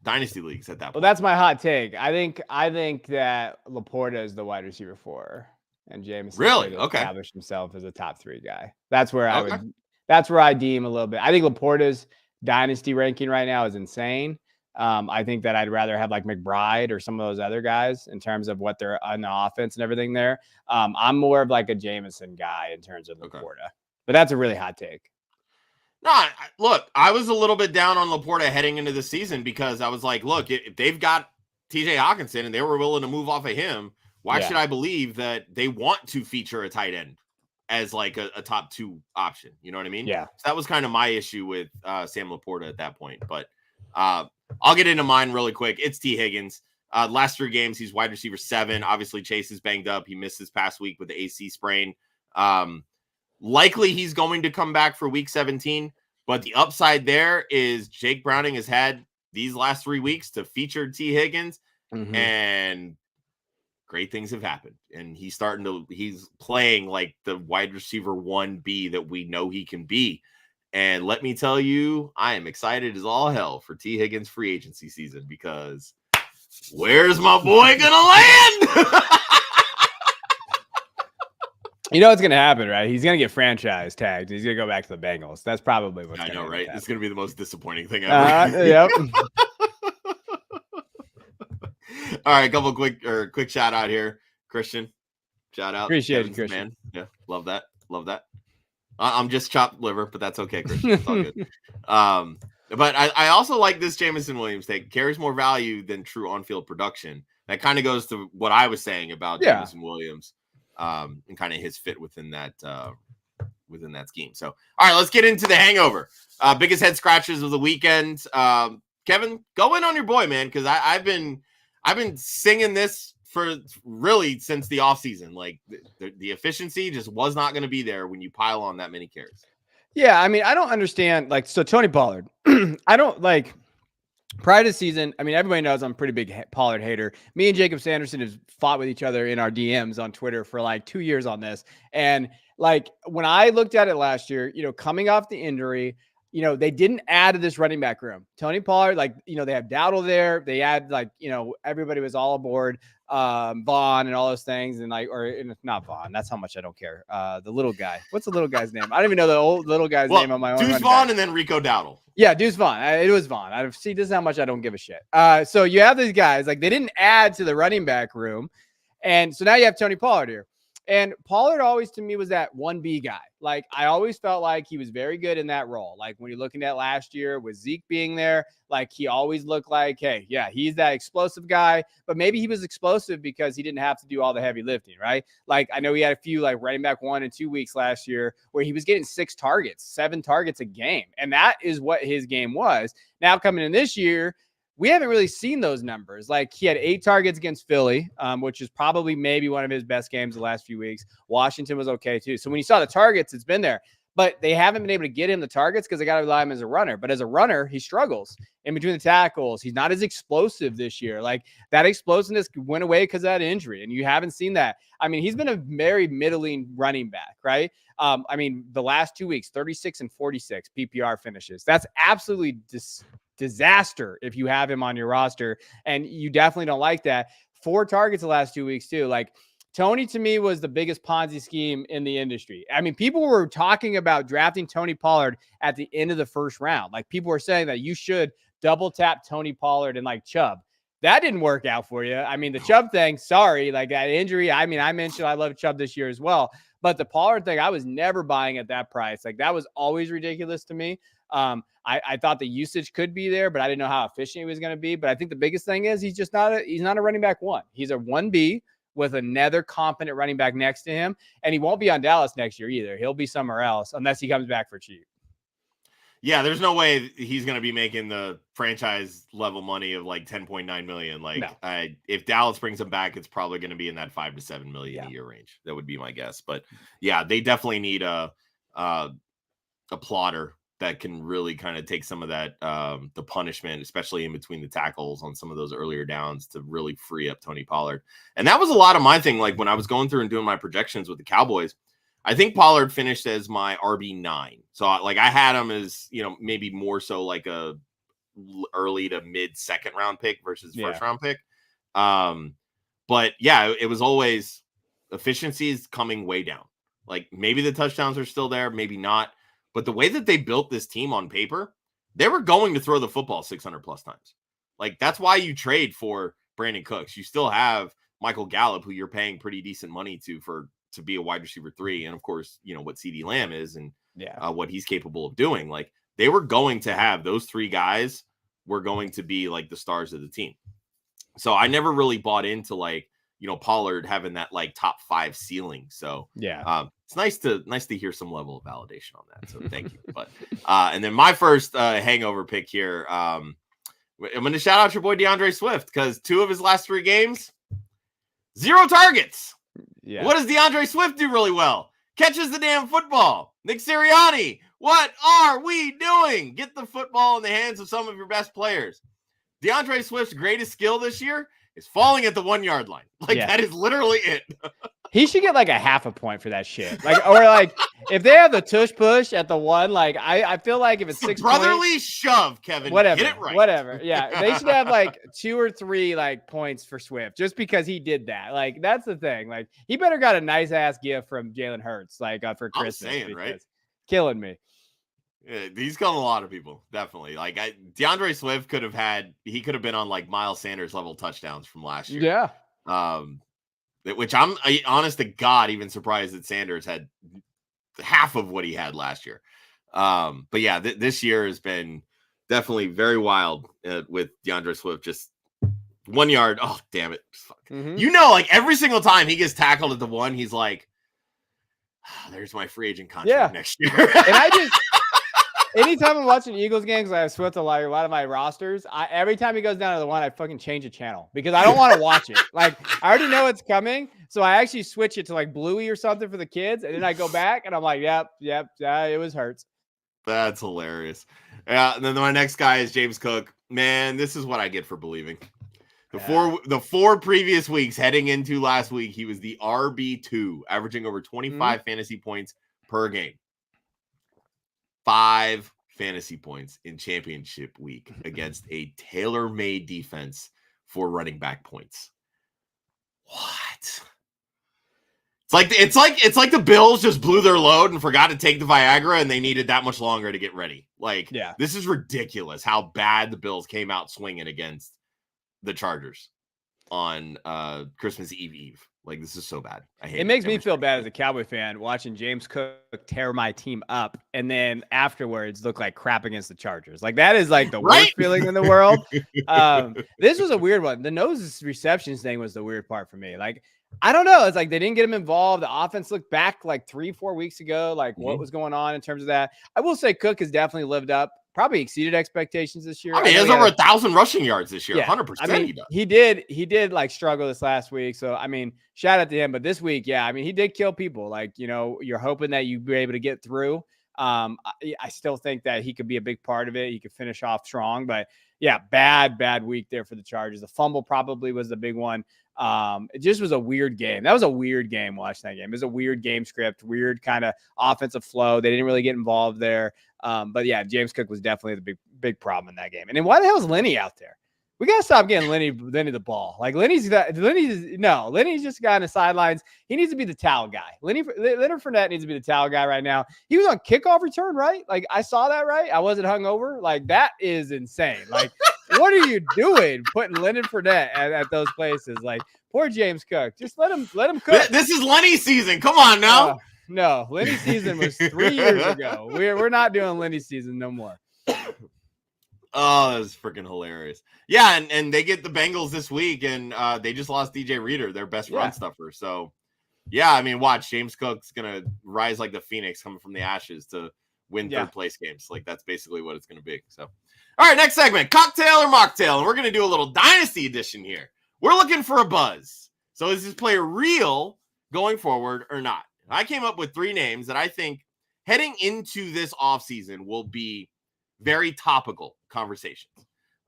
dynasty leagues at that point. Well, that's my hot take. I think that Laporta is the wide receiver 4. And Jameson really established himself as a top 3 guy. That's where that's where I deem a little bit. I think Laporta's dynasty ranking right now is insane. I think that I'd rather have like McBride or some of those other guys in terms of what they're on the offense and everything there. I'm more of like a Jameson guy in terms of Laporta, but that's a really hot take. No, look, I was a little bit down on Laporta heading into the season because I was like, look, if they've got TJ Hawkinson and they were willing to move off of him, why should I believe that they want to feature a tight end as like a top 2 option? You know what I mean? Yeah. So that was kind of my issue with Sam Laporta at that point. But I'll get into mine really quick. It's T. Higgins. Last 3 games, he's wide receiver 7. Obviously, Chase is banged up. He missed this past week with the AC sprain. Likely he's going to come back for week 17. But the upside there is Jake Browning has had these last 3 weeks to feature T. Higgins. And great things have happened, and he's playing like the wide receiver 1B that we know he can be. And let me tell you, I am excited as all hell for T. Higgins free agency season because where's my boy gonna land? You know what's gonna happen, right? He's gonna get franchise tagged. He's gonna go back to the Bengals. That's probably what's gonna happen. I know, right? It's gonna be the most disappointing thing ever. Yep. All right, a couple quick shout out here. Christian, shout out. Appreciate it, Christian. Man. Yeah, love that. I'm just chopped liver, but that's okay, Christian. It's all good. But I also like this Jameson Williams take. Carries more value than true on-field production. That kind of goes to what I was saying about Jameson Williams and kind of his fit within that scheme. So, all right, let's get into the hangover. Biggest head scratches of the weekend. Kevin, go in on your boy, man, because I've been singing this for really since the offseason. Like the efficiency just was not going to be there when you pile on that many carries. Yeah, I mean, I don't understand. Like, so Tony Pollard, I don't like prior to the season. I mean, everybody knows I'm a pretty big Pollard hater. Me and Jacob Sanderson have fought with each other in our DMs on Twitter for like 2 years on this. And like when I looked at it last year, coming off the injury, they didn't add to this running back room. Tony Pollard, like, they have Dowdle there. They had like, everybody was all aboard, Vaughn and all those things. And like, or not Vaughn. That's how much I don't care. The little guy. What's the little guy's name? I don't even know the old little guy's name on my own. Deuce Vaughn and then Rico Dowdle. Yeah, Deuce Vaughn. It was Vaughn. See, this is how much I don't give a shit. So you have these guys, like they didn't add to the running back room. And so now you have Tony Pollard here. And Pollard always to me was that 1B guy. Like I always felt like he was very good in that role. Like when you're looking at last year with Zeke being there, like he always looked like, hey, yeah, he's that explosive guy, but maybe he was explosive because he didn't have to do all the heavy lifting, right? Like I know he had a few like running back 1 and 2 weeks last year where he was getting 6 targets, 7 targets a game. And that is what his game was. Now coming in this year, we haven't really seen those numbers. Like he had 8 targets against Philly, which is probably maybe one of his best games the last few weeks. Washington was okay too. So when you saw the targets, it's been there. but they haven't been able to get him the targets because they got to rely on him as a runner. But as a runner, he struggles in between the tackles. He's not as explosive this year. Like that explosiveness went away because of that injury, and you haven't seen that. I mean, he's been a very middling running back, right? I mean, the last 2 weeks, 36 and 46 PPR finishes. That's absolutely disaster if you have him on your roster, and you definitely don't like that. 4 targets the last 2 weeks too. Like Tony to me was the biggest Ponzi scheme in the industry. I mean, people were talking about drafting Tony Pollard at the end of the first round. Like people were saying that you should double tap Tony Pollard and like Chubb. That didn't work out for you. I mean, the Chubb thing, sorry, like that injury. I mean, I mentioned I love Chubb this year as well, but the Pollard thing, I was never buying at that price. Like that was always ridiculous to me. I thought the usage could be there, but I didn't know how efficient he was going to be. But I think the biggest thing is he's not a running back 1. He's a 1B with another competent running back next to him. And he won't be on Dallas next year either. He'll be somewhere else unless he comes back for cheap. Yeah, there's no way he's going to be making the franchise level money of like 10.9 million. Like no. If Dallas brings him back, it's probably going to be in that 5 to 7 million a year range. That would be my guess. But yeah, they definitely need a plotter that can really kind of take some of that, the punishment, especially in between the tackles on some of those earlier downs to really free up Tony Pollard. And that was a lot of my thing. Like when I was going through and doing my projections with the Cowboys, I think Pollard finished as my RB9. So like I had him as, maybe more so like a early to mid second round pick versus first round pick. But yeah, it was always efficiencies coming way down. Like maybe the touchdowns are still there, maybe not. But the way that they built this team on paper, they were going to throw the football 600 plus times. Like that's why you trade for Brandon Cooks. You still have Michael Gallup, who you're paying pretty decent money to be a wide receiver 3. And of course, what CeeDee Lamb is and what he's capable of doing. Like they were going to have those 3 guys were going to be like the stars of the team. So I never really bought into like, Pollard having that like top 5 ceiling. So it's nice to hear some level of validation on that. So thank you. But and then my first hangover pick here, I'm going to shout out your boy DeAndre Swift because 2 of his last 3 games, 0 targets. Yeah. What does DeAndre Swift do really well? Catches the damn football. Nick Sirianni, what are we doing? Get the football in the hands of some of your best players. DeAndre Swift's greatest skill this year is falling at the 1 yard line. Like that is literally it. He should get like a half a point for that shit. Like, or like if they have the tush push at the 1, like I feel like if it's 6 brotherly shove, Kevin. Whatever. Get it right. Whatever. Yeah. They should have like 2 or 3 like points for Swift just because he did that. Like that's the thing. Like he better got a nice ass gift from Jalen Hurts, like for Christmas. I'm saying, right? Killing me. Yeah, he's killed a lot of people, definitely. Like DeAndre Swift could have been on like Miles Sanders level touchdowns from last year. Yeah. Which I'm honest to God, even surprised that Sanders had half of what he had last year. But yeah, this year has been definitely very wild with DeAndre Swift. Just 1 yard. Oh, damn it. Fuck. Mm-hmm. Like every single time he gets tackled at the 1, he's like, there's my free agent contract next year. And anytime I'm watching Eagles games, I have Swift a lot of my rosters. Every time he goes down to the 1, I fucking change the channel because I don't want to watch it. Like I already know it's coming, so I actually switch it to like Bluey or something for the kids, and then I go back and I'm like, yep, it was Hurts. That's hilarious. Yeah, and then my next guy is James Cook. Man, this is what I get for believing. The 4 previous weeks heading into last week, he was the RB2, averaging over 25 fantasy points per game. 5 fantasy points in championship week against a tailor-made defense for running back points. What? It's like the Bills just blew their load and forgot to take the Viagra and they needed that much longer to get ready. Like, this is ridiculous how bad the Bills came out swinging against the Chargers on Christmas Eve. Like, this is so bad. I hate it. It makes me feel bad as a Cowboy fan watching James Cook tear my team up and then afterwards look like crap against the Chargers. Like, that is like the worst feeling in the world. This was a weird one. The nose receptions thing was the weird part for me. Like, I don't know. It's like they didn't get him involved. The offense looked back like 3-4 weeks ago. Like, what was going on in terms of that? I will say Cook has definitely lived up. Probably exceeded expectations this year. I mean, he has over 1,000 rushing yards this year. 100%. I mean, he did like struggle this last week. So, I mean, shout out to him. But this week, I mean, he did kill people. Like, you're hoping that you be able to get through. I still think that he could be a big part of it. He could finish off strong, but yeah, bad week there for the Chargers. The fumble probably was the big one. It just was a weird game. That was a weird game watching that game. It was a weird game script, weird kind of offensive flow. They didn't really get involved there. But yeah, James Cook was definitely the big problem in that game. And then why the hell is Lenny out there? We got to stop getting Lenny the ball. Like Lenny's just a guy on the sidelines. He needs to be the towel guy. Leonard Fournette needs to be the towel guy right now. He was on kickoff return, right? Like I saw that, right? I wasn't hungover. Like that is insane. Like what are you doing putting Leonard Fournette at those places? Like poor James Cook. Just let him cook. This is Lenny's season. Come on now. No, Lenny's season was 3 years ago. We're not doing Lenny's season no more. Oh, that's freaking hilarious. Yeah, and they get the Bengals this week, and they just lost DJ Reader, their best run stuffer. So, yeah, I mean, watch. James Cook's going to rise like the phoenix coming from the ashes to win third-place games. Like, that's basically what it's going to be. So, all right, next segment, cocktail or mocktail, and we're going to do a little Dynasty edition here. We're looking for a buzz. So is this player real going forward or not? I came up with 3 names that I think heading into this offseason will be very topical conversations.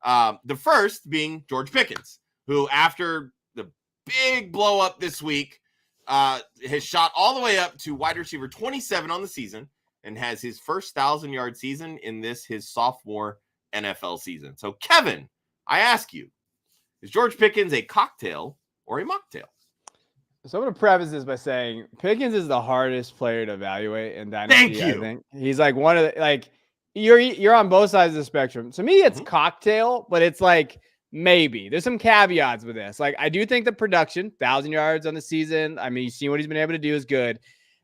The first being George Pickens, who after the big blow up this week has shot all the way up to wide receiver 27 on the season and has his first 1,000-yard season in his sophomore NFL season. So Kevin, I ask you, is George Pickens a cocktail or a mocktail? So I'm going to preface this by saying Pickens is the hardest player to evaluate in Dynasty. Thank you. I think he's like one of the, like, you're on both sides of the spectrum. To me, it's cocktail, but it's like maybe. There's some caveats with this. Like I do think the production, 1,000 yards on the season. I mean, you see what he's been able to do is good.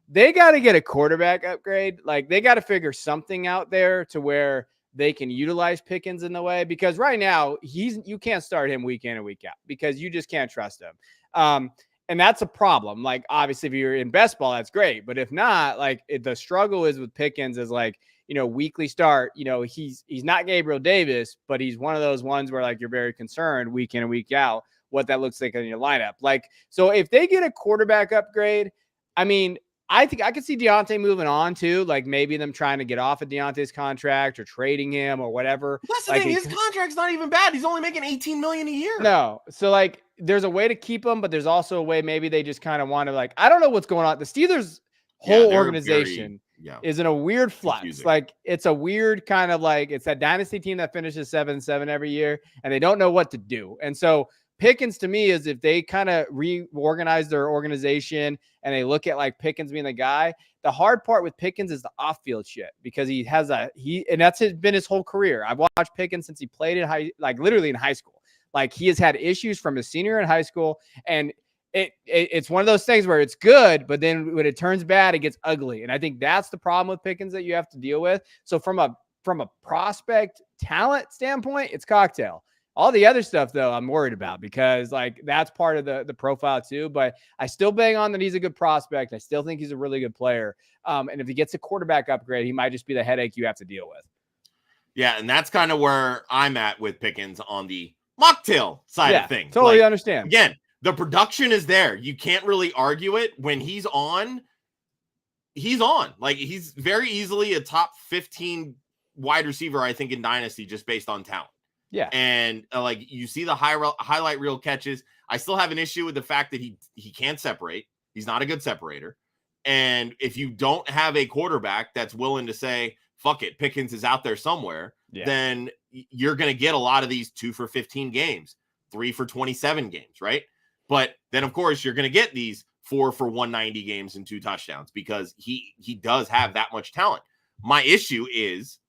They got to get a quarterback upgrade. Like they got to figure something out there to where they can utilize Pickens in the way, because right now you can't start him week in and week out because you just can't trust him. And that's a problem. Like obviously if you're in best ball, that's great. But if not, like the struggle is with Pickens is like, weekly start, he's not Gabriel Davis, but he's one of those ones where like you're very concerned week in and week out what that looks like in your lineup. Like, so if they get a quarterback upgrade, I mean, I think I could see Deontay moving on too. Like maybe them trying to get off of Deontay's contract or trading him or whatever. That's the like thing. His contract's not even bad. He's only making $18 million a year. No. So like there's a way to keep him, but there's also a way maybe they just kind of want to like, I don't know what's going on. The Steelers whole organization is in a weird flux. Confusing. Like it's a weird kind of like, it's that dynasty team that finishes 7-7 every year and they don't know what to do. And so Pickens to me is if they kind of reorganize their organization and they look at like Pickens being the guy, the hard part with Pickens is the off-field shit because and that's been his whole career. I've watched Pickens since he played in literally in high school. Like he has had issues from his senior year in high school, and it's one of those things where it's good, but then when it turns bad, it gets ugly. And I think that's the problem with Pickens that you have to deal with. So from a prospect talent standpoint, it's cocktail. All the other stuff, though, I'm worried about because like that's part of the profile too. But I still bang on that he's a good prospect. I still think he's a really good player. And if he gets a quarterback upgrade, he might just be the headache you have to deal with. Yeah, and that's kind of where I'm at with Pickens on the mocktail side of things. Totally understand. Again, the production is there. You can't really argue it. When he's on. Like he's very easily a top 15 wide receiver, I think, in Dynasty just based on talent. Yeah. And like you see the highlight reel catches. I still have an issue with the fact that he can't separate. He's not a good separator. And if you don't have a quarterback that's willing to say, fuck it, Pickens is out there somewhere, then you're going to get a lot of these 2 for 15 games, 3 for 27 games, right? But then, of course, you're going to get these 4 for 190 games and 2 touchdowns because he does have that much talent. My issue is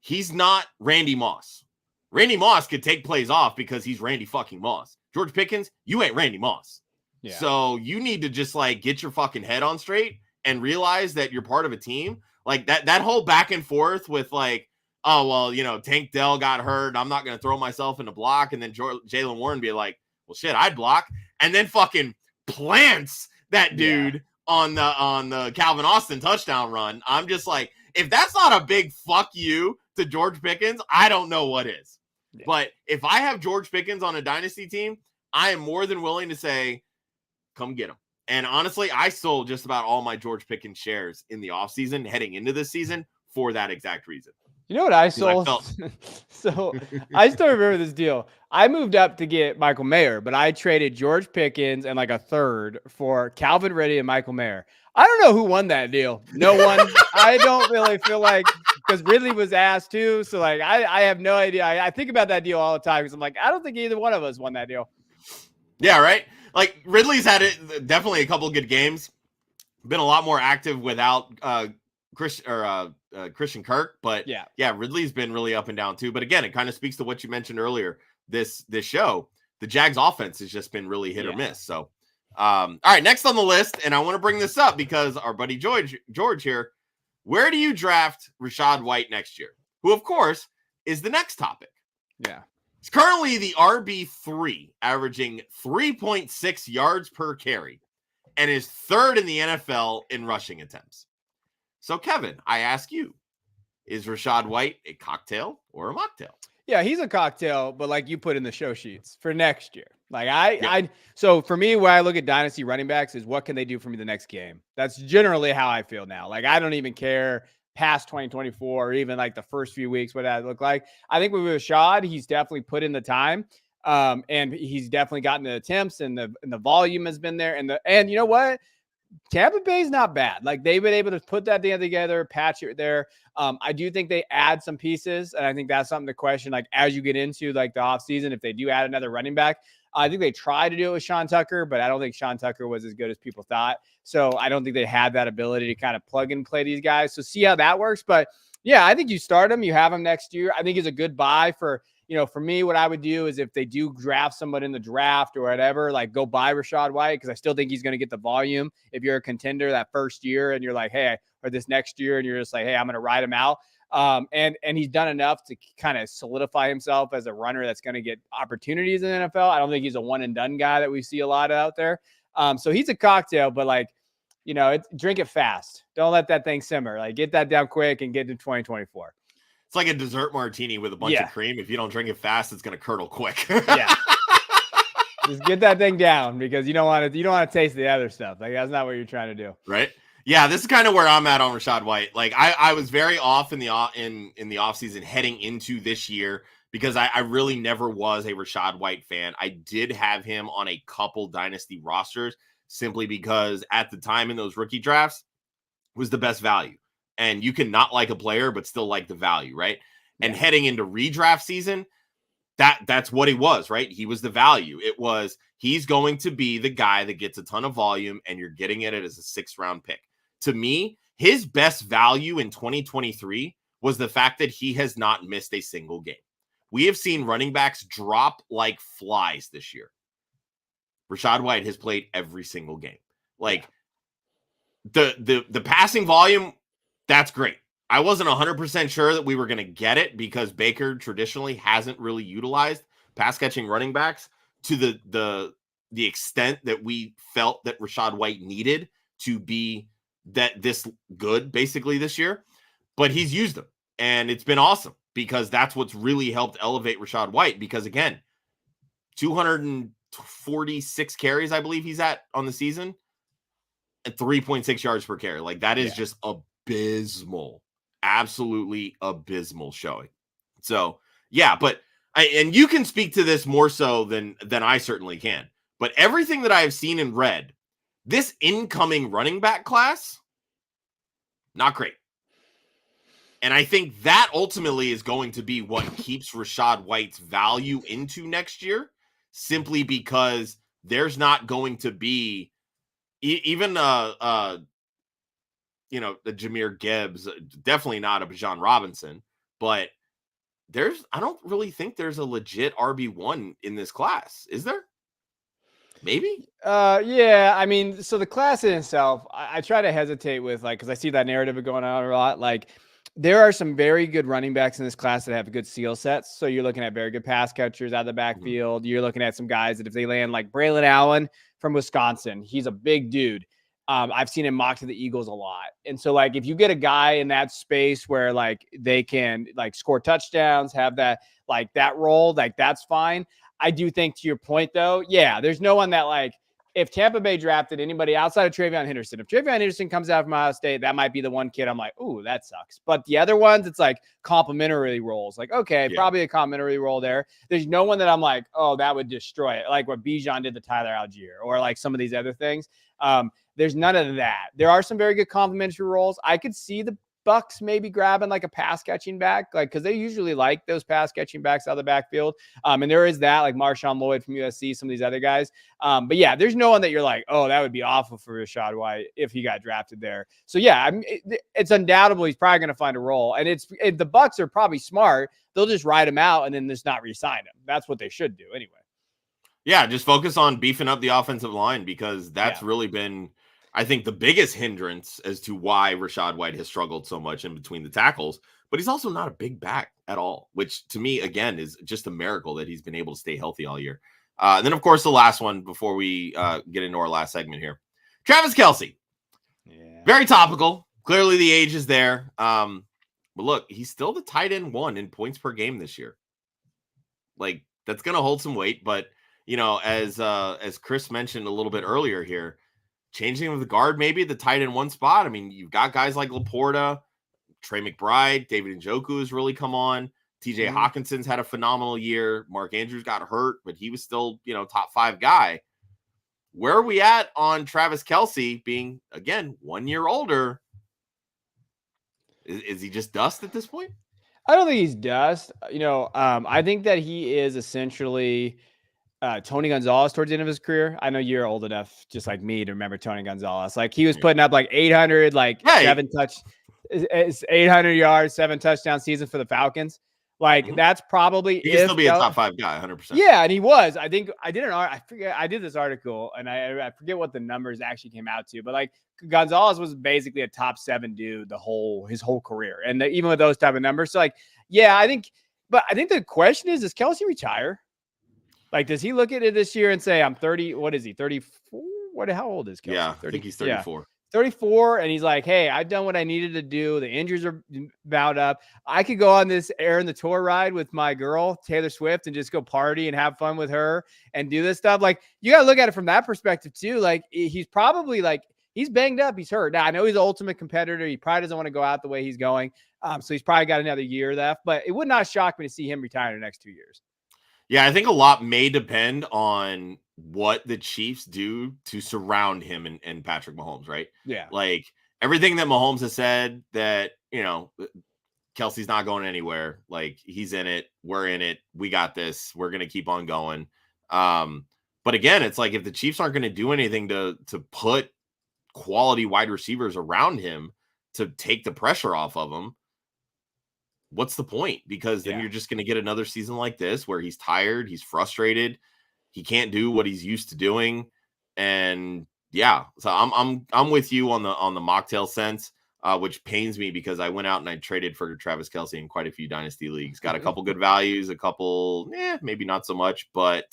he's not Randy Moss. Randy Moss could take plays off because he's Randy fucking Moss. George Pickens, you ain't Randy Moss. Yeah. So you need to just like get your fucking head on straight and realize that you're part of a team. Like that whole back and forth with like, oh, well, Tank Dell got hurt. I'm not going to throw myself in the block. And then Jalen Warren be like, well, shit, I'd block. And then fucking plants that dude on the Calvin Austin touchdown run. I'm just like, if that's not a big fuck you to George Pickens, I don't know what is. Yeah. But if I have George Pickens on a dynasty team, I am more than willing to say, come get him. And honestly, I sold just about all my George Pickens shares in the offseason heading into this season for that exact reason. You know what I sold? So I still remember this deal. I moved up to get Michael Mayer, but I traded George Pickens and like a third for Calvin Ridley and Michael Mayer. I don't know who won that deal. No one. I don't really feel like, because Ridley was asked too. So like, I have no idea. I think about that deal all the time because I'm like, I don't think either one of us won that deal. Yeah, right. Like Ridley's had it definitely a couple of good games. Been a lot more active without Christian Kirk, but yeah, Ridley's been really up and down too. But again, it kind of speaks to what you mentioned earlier. This show, the Jags offense has just been really hit or miss. So, all right, next on the list, and I want to bring this up because our buddy George here. Where do you draft Rachaad White next year? Who, of course, is the next topic. Yeah. He's currently the RB3, averaging 3.6 yards per carry, and is third in the NFL in rushing attempts. So, Kevin, I ask you, is Rachaad White a cocktail or a mocktail? Yeah, he's a cocktail, but like you put in the show sheets for next year. Like so for me, where I look at dynasty running backs is what can they do for me the next game? That's generally how I feel now. Like I don't even care past 2024 or even like the first few weeks, what that look like. I think with Rachaad, he's definitely put in the time. And he's definitely gotten the attempts and the volume has been there. And you know what? Tampa Bay's not bad. Like they've been able to put that together, patch it there. I do think they add some pieces, and I think that's something to question. Like as you get into like the offseason, if they do add another running back, I think they tried to do it with Sean Tucker, but I don't think Sean Tucker was as good as people thought. So I don't think they had that ability to kind of plug and play these guys. So see how that works. But yeah, I think you start him, you have him next year. I think he's a good buy for. For me, what I would do is if they do draft someone in the draft or whatever, like go buy Rachaad White because I still think he's going to get the volume. If you're a contender that first year and you're like, hey, or this next year and you're just like, hey, I'm going to ride him out. And he's done enough to kind of solidify himself as a runner that's going to get opportunities in the NFL. I don't think he's a one and done guy that we see a lot out there. So he's a cocktail, but like, drink it fast. Don't let that thing simmer. Like get that down quick and get to 2024. It's like a dessert martini with a bunch of cream. If you don't drink it fast, it's going to curdle quick. Yeah. Just get that thing down because you don't want to taste the other stuff. Like that's not what you're trying to do. Right. Yeah. This is kind of where I'm at on Rachaad White. Like I was very off in the offseason heading into this year because I really never was a Rachaad White fan. I did have him on a couple dynasty rosters simply because at the time in those rookie drafts was the best value. And you can not like a player, but still like the value, right? Yeah. And heading into redraft season, that's what he was, right? He was the value. It was, he's going to be the guy that gets a ton of volume and you're getting it as a 6th round pick. To me, his best value in 2023 was the fact that he has not missed a single game. We have seen running backs drop like flies this year. Rachaad White has played every single game. Like the passing volume, that's great. I wasn't 100% sure that we were going to get it because Baker traditionally hasn't really utilized pass catching running backs to the extent that we felt that Rachaad White needed to be this good basically this year, but he's used them and it's been awesome because that's what's really helped elevate Rachaad White because again, 246 carries, I believe he's at on the season at 3.6 yards per carry. Like that is just abysmal, absolutely abysmal showing. So yeah, but and you can speak to this more so than I certainly can, but everything that I have seen and read, this incoming running back class, not great. And I think that ultimately is going to be what keeps Rachaad White's value into next year, simply because there's not going to be even the Jahmyr Gibbs, definitely not a Bijan Robinson, but I don't really think there's a legit RB1 in this class. Is there? Maybe? Yeah. I mean, so the class in itself, I try to hesitate with because I see that narrative going on a lot. Like there are some very good running backs in this class that have good skill sets. So you're looking at very good pass catchers out of the backfield. Mm-hmm. You're looking at some guys that if they land like Braylon Allen from Wisconsin, he's a big dude. I've seen him mock to the Eagles a lot. And so like, if you get a guy in that space where like they can like score touchdowns, have that role, like that's fine. I do think to your point though, yeah, there's no one that like if Tampa Bay drafted anybody outside of Travion Henderson, if Travion Henderson comes out from Ohio State, that might be the one kid I'm like, ooh, that sucks. But the other ones, it's like complimentary roles. Like, okay, probably a complimentary role there. There's no one that I'm like, oh, that would destroy it. Like what Bijan did to Tyler Algier or like some of these other things. There's none of that. There are some very good complimentary roles. I could see the Bucs maybe grabbing like a pass catching back, like because they usually like those pass catching backs out of the backfield. And there is that, like Marshawn Lloyd from USC, some of these other guys. But yeah, there's no one that you're like, oh, that would be awful for Rachaad White if he got drafted there. So yeah, it's undoubtable he's probably going to find a role, and the Bucs are probably smart. They'll just ride him out and then just not re-sign him. That's what they should do anyway. Yeah, just focus on beefing up the offensive line because that's really been, I think, the biggest hindrance as to why Rachaad White has struggled so much in between the tackles. But he's also not a big back at all, which to me, again, is just a miracle that he's been able to stay healthy all year. And then, of course, the last one before we get into our last segment here. Travis Kelce. Yeah. Very topical. Clearly the age is there. But look, he's still the tight end 1 in points per game this year. Like, that's going to hold some weight. But, you know, as Chris mentioned a little bit earlier here, changing of the guard, maybe the tight end 1 spot. I mean, you've got guys like Laporta, Trey McBride, David Njoku has really come on. TJ Hawkinson's had a phenomenal year. Mark Andrews got hurt, but he was still, you know, top 5 guy. Where are we at on Travis Kelce being, again, 1 year older? Is he just dust at this point? I don't think he's dust. You know, I think that he is essentially Tony Gonzalez towards the end of his career. I know you're old enough, just like me, to remember Tony Gonzalez. Like he was putting up like 800, like 800 yards, 7 touchdown season for the Falcons. Like that's probably he can still be a top 5 guy, 100%. Yeah, and he was. I think I did I did this article, and I forget what the numbers actually came out to, but like Gonzalez was basically a top 7 dude his whole career, and even with those type of numbers. So like, yeah, I think the question is, does Kelce retire? Like, does he look at it this year and say, I'm 30, what is he, 34? How old is Kelce? Yeah, 30, I think he's 34. Yeah. 34, and he's like, hey, I've done what I needed to do. The injuries are bound up. I could go on this Aaron the Tour ride with my girl, Taylor Swift, and just go party and have fun with her and do this stuff. Like, you got to look at it from that perspective, too. Like, he's probably, like, he's banged up. He's hurt. Now, I know he's the ultimate competitor. He probably doesn't want to go out the way he's going. So he's probably got another year left. But it would not shock me to see him retire in the next 2 years. Yeah, I think a lot may depend on what the Chiefs do to surround him and Patrick Mahomes, right? Yeah. Like everything that Mahomes has said that, you know, Kelce's not going anywhere. Like he's in it. We're in it. We got this. We're going to keep on going. But again, it's like if the Chiefs aren't going to do anything to put quality wide receivers around him to take the pressure off of him, what's the point? Because then you're just going to get another season like this where he's tired, he's frustrated, he can't do what he's used to doing, and yeah. So I'm with you on the mocktail sense, which pains me because I went out and I traded for Travis Kelce in quite a few dynasty leagues. Got a couple good values, a couple, maybe not so much, but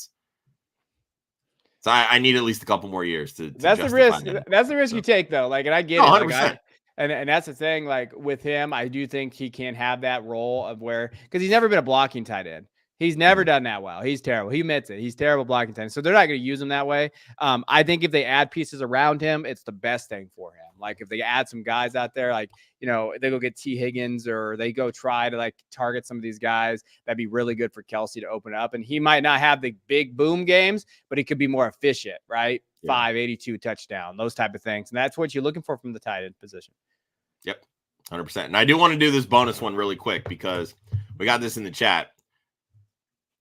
so I need at least a couple more years to that's the risk. That's the risk you take, though. Like, and I get it. 100%. And that's the thing, like with him, I do think he can have that role of where, because he's never been a blocking tight end. He's never done that well. He's terrible. He admits it. He's terrible blocking tight end. So they're not going to use him that way. I think if they add pieces around him, it's the best thing for him. Like if they add some guys out there, like, you know, they go get T. Higgins or they go try to like target some of these guys, that'd be really good for Kelce to open up. And he might not have the big boom games, but he could be more efficient, right? 582 touchdown, those type of things. And that's what you're looking for from the tight end position. Yep, 100%. And I do want to do this bonus one really quick because we got this in the chat.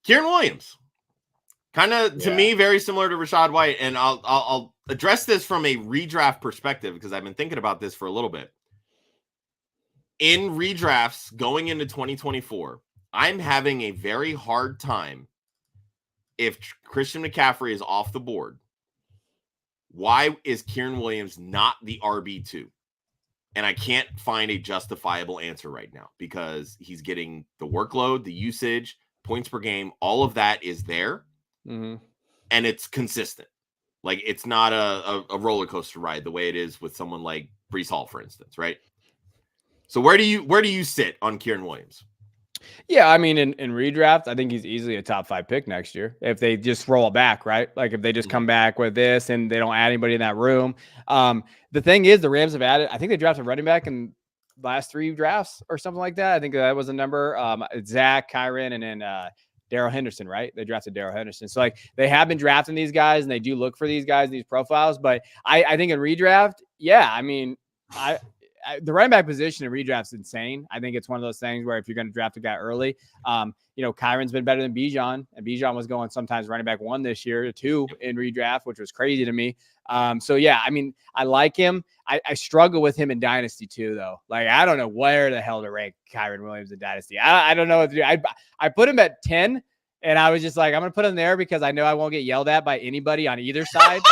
Kyren Williams, kind of to me very similar to Rachaad White, and I'll address this from a redraft perspective because I've been thinking about this for a little bit. In redrafts going into 2024, I'm having a very hard time if Christian McCaffrey is off the board. Why is Kyren Williams not the RB2? And I can't find a justifiable answer right now because he's getting the workload, the usage, points per game, all of that is there. Mm-hmm. And it's consistent. Like it's not a roller coaster ride the way it is with someone like Breece Hall, for instance, right? So where do you sit on Kyren Williams? Yeah, I mean, in redraft, I think he's easily a top 5 pick next year if they just roll it back, right? Like if they just come back with this and they don't add anybody in that room. The thing is, the Rams have added. I think they drafted running back in last 3 drafts or something like that. I think that was a number. Zach, Kyren, and then Darrell Henderson, right? They drafted Darrell Henderson. So like they have been drafting these guys and they do look for these guys, these profiles. But I think in redraft, yeah, I mean, the running back position in redraft is insane. I think it's one of those things where if you're going to draft a guy early, Kyron's been better than Bijan, and Bijan was going sometimes running back 1 this year, 2 in redraft, which was crazy to me. So yeah, I mean, I like him. I struggle with him in Dynasty too, though. Like, I don't know where the hell to rank Kyren Williams in Dynasty. I don't know what to do. I put him at 10, and I was just like, I'm going to put him there because I know I won't get yelled at by anybody on either side.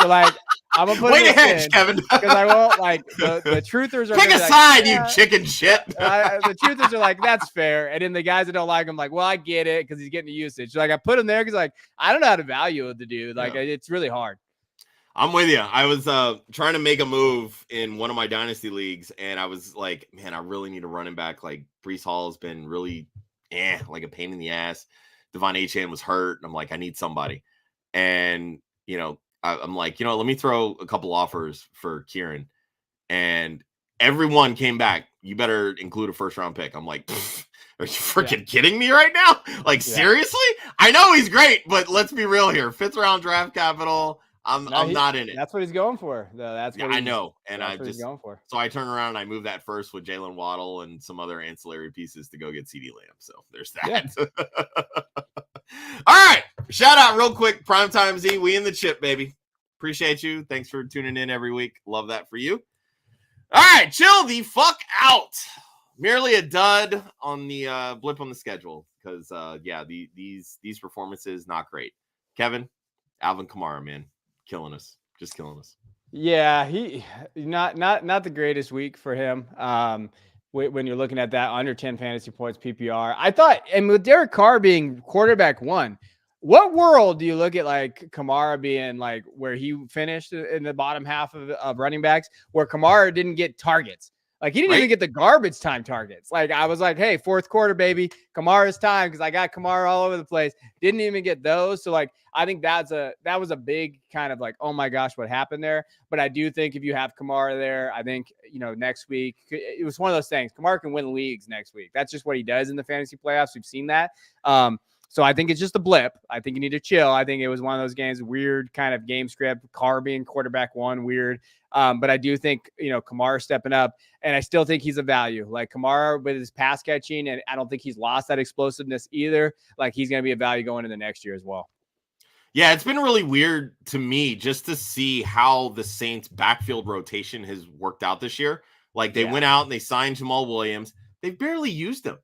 So like, I'm gonna put it in Kevin, because I won't like the truthers are pick a side, you chicken shit. The truthers are like, that's fair, and then the guys that don't like him, like, well, I get it because he's getting the usage. Like, I put him there because like I don't know how to value the dude. Like, it's really hard. I'm with you. I was trying to make a move in one of my dynasty leagues, and I was like, man, I really need a running back. Like, Breece Hall has been really like a pain in the ass. Devon Achane was hurt. And I'm like, I need somebody, and I'm like, let me throw a couple offers for Kyren, and everyone came back. You better include a 1st-round pick. I'm like, are you freaking kidding me right now? Like, seriously? I know he's great, but let's be real here. 5th-round draft capital. I'm not in it. That's what he's going for, though. That's what I know, and I just going for. So I turn around and I move that first with Jalen Waddle and some other ancillary pieces to go get CeeDee Lamb. So there's that. Yeah. All right, shout out real quick, Primetime Z. We in the chip, baby. Appreciate you. Thanks for tuning in every week. Love that for you. All right, chill the fuck out. Merely a dud on the blip on the schedule because these performances not great. Kevin, Alvin Kamara, man. Killing us, just killing us. Yeah, he not the greatest week for him. When you're looking at that under 10 fantasy points PPR, I thought, and with Derek Carr being quarterback 1, what world do you look at like Kamara being like where he finished in the bottom half of running backs, where Kamara didn't get targets? Like, he didn't even get the garbage time targets. Like, I was like, hey, 4th quarter, baby, Kamara's time, because I got Kamara all over the place. Didn't even get those. So, like, I think that was a big kind of like, oh, my gosh, what happened there? But I do think if you have Kamara there, I think, next week, it was one of those things. Kamara can win leagues next week. That's just what he does in the fantasy playoffs. We've seen that. So I think it's just a blip. I think you need to chill. I think it was one of those games, weird kind of game script, Carr being quarterback 1, weird. But I do think, Kamara stepping up, and I still think he's a value. Like, Kamara with his pass catching, and I don't think he's lost that explosiveness either. Like, he's going to be a value going into next year as well. Yeah, it's been really weird to me just to see how the Saints backfield rotation has worked out this year. Like, they went out and they signed Jamal Williams. They've barely used him.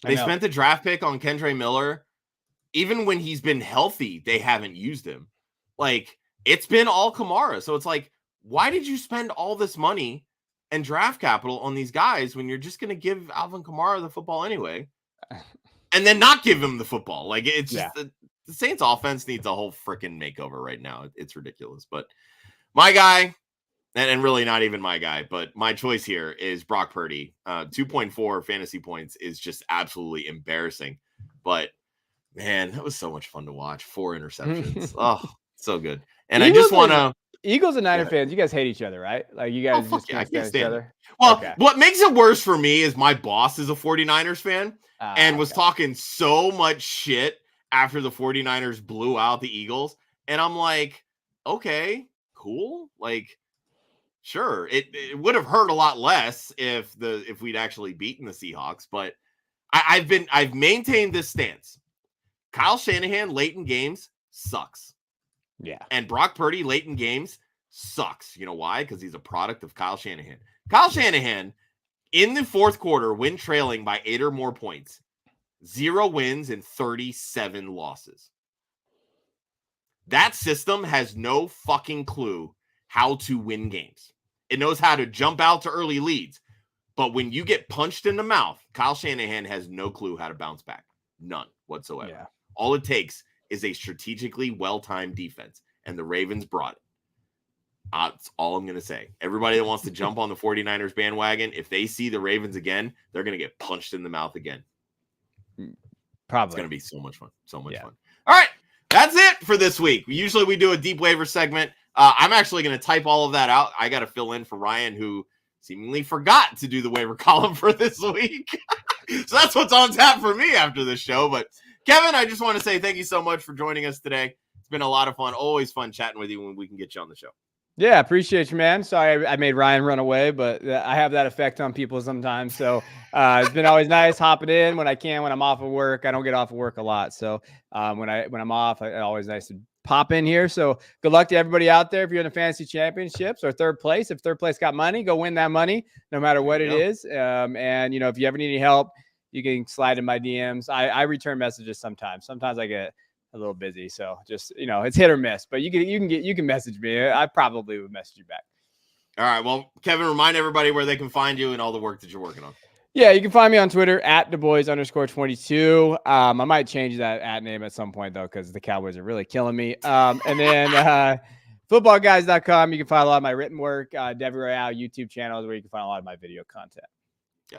They spent the draft pick on Kendre Miller. Even when he's been healthy, they haven't used him. Like, it's been all Kamara. So it's like, why did you spend all this money and draft capital on these guys when you're just going to give Alvin Kamara the football anyway and then not give him the football? Like, it's just the Saints offense needs a whole freaking makeover right now. It's ridiculous. But my guy, and really not even my guy, but my choice here is Brock Purdy. 2.4 fantasy points is just absolutely embarrassing. But man, that was so much fun to watch. 4 interceptions. Oh, so good. And I just want to. Eagles and Niner fans, you guys hate each other, right? Like, you guys just can't stand each other. Well, what makes it worse for me is my boss is a 49ers fan and was talking so much shit after the 49ers blew out the Eagles. And I'm like, okay, cool. Like, sure. It would have hurt a lot less if we'd actually beaten the Seahawks. But I've maintained this stance. Kyle Shanahan late in games sucks. Yeah. And Brock Purdy late in games sucks. You know why? Because he's a product of Kyle Shanahan. Kyle Shanahan in the 4th quarter, when trailing by 8 or more points, 0 wins and 37 losses. That system has no fucking clue how to win games. It knows how to jump out to early leads. But when you get punched in the mouth, Kyle Shanahan has no clue how to bounce back. None whatsoever. Yeah. All it takes is a strategically well-timed defense, and the Ravens brought it. That's all I'm going to say. Everybody that wants to jump on the 49ers bandwagon, if they see the Ravens again, they're going to get punched in the mouth again. Probably. It's going to be so much fun. So much Yeah. fun. All right. That's it for this week. Usually we do a deep waiver segment. I'm actually going to type all of that out. I got to fill in for Ryan, who seemingly forgot to do the waiver column for this week. So that's what's on tap for me after this show. But Kevin, I just want to say thank you so much for joining us today. It's been a lot of fun. Always fun chatting with you when we can get you on the show. Yeah, appreciate you, man. Sorry I made Ryan run away, but I have that effect on people sometimes. So it's been always nice hopping in when I can, when I'm off of work. I don't get off of work a lot. So when I'm off, it's always nice to pop in here. So good luck to everybody out there. If you're in the fantasy championships or third place, if third place got money, go win that money, no matter what it is. And, you know, if you ever need any help, you can slide in my DMs. I return messages sometimes. Sometimes I get a little busy, so just, you know, it's hit or miss, but you can message me. I probably would message you back. All right, well, Kevin, remind everybody where they can find you and all the work that you're working on. Yeah, you can find me on Twitter at DuBois_22. I might change that at name at some point though, because the Cowboys are really killing me. And then footballguys.com, you can find a lot of my written work. Devy Royale YouTube channels where you can find a lot of my video content. Yeah.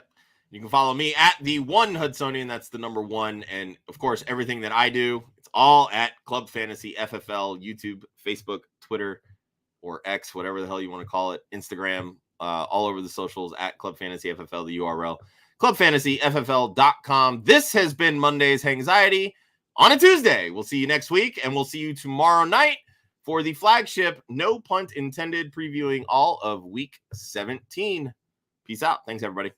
You can follow me at the one Hudsonian. That's the number 1. And of course, everything that I do, it's all at Club Fantasy FFL, YouTube, Facebook, Twitter, or X, whatever the hell you want to call it, Instagram, all over the socials at Club Fantasy FFL, the URL, clubfantasyffl.com. This has been Monday's Hangxiety on a Tuesday. We'll see you next week, and we'll see you tomorrow night for the flagship, no punt intended, previewing all of week 17. Peace out. Thanks, everybody.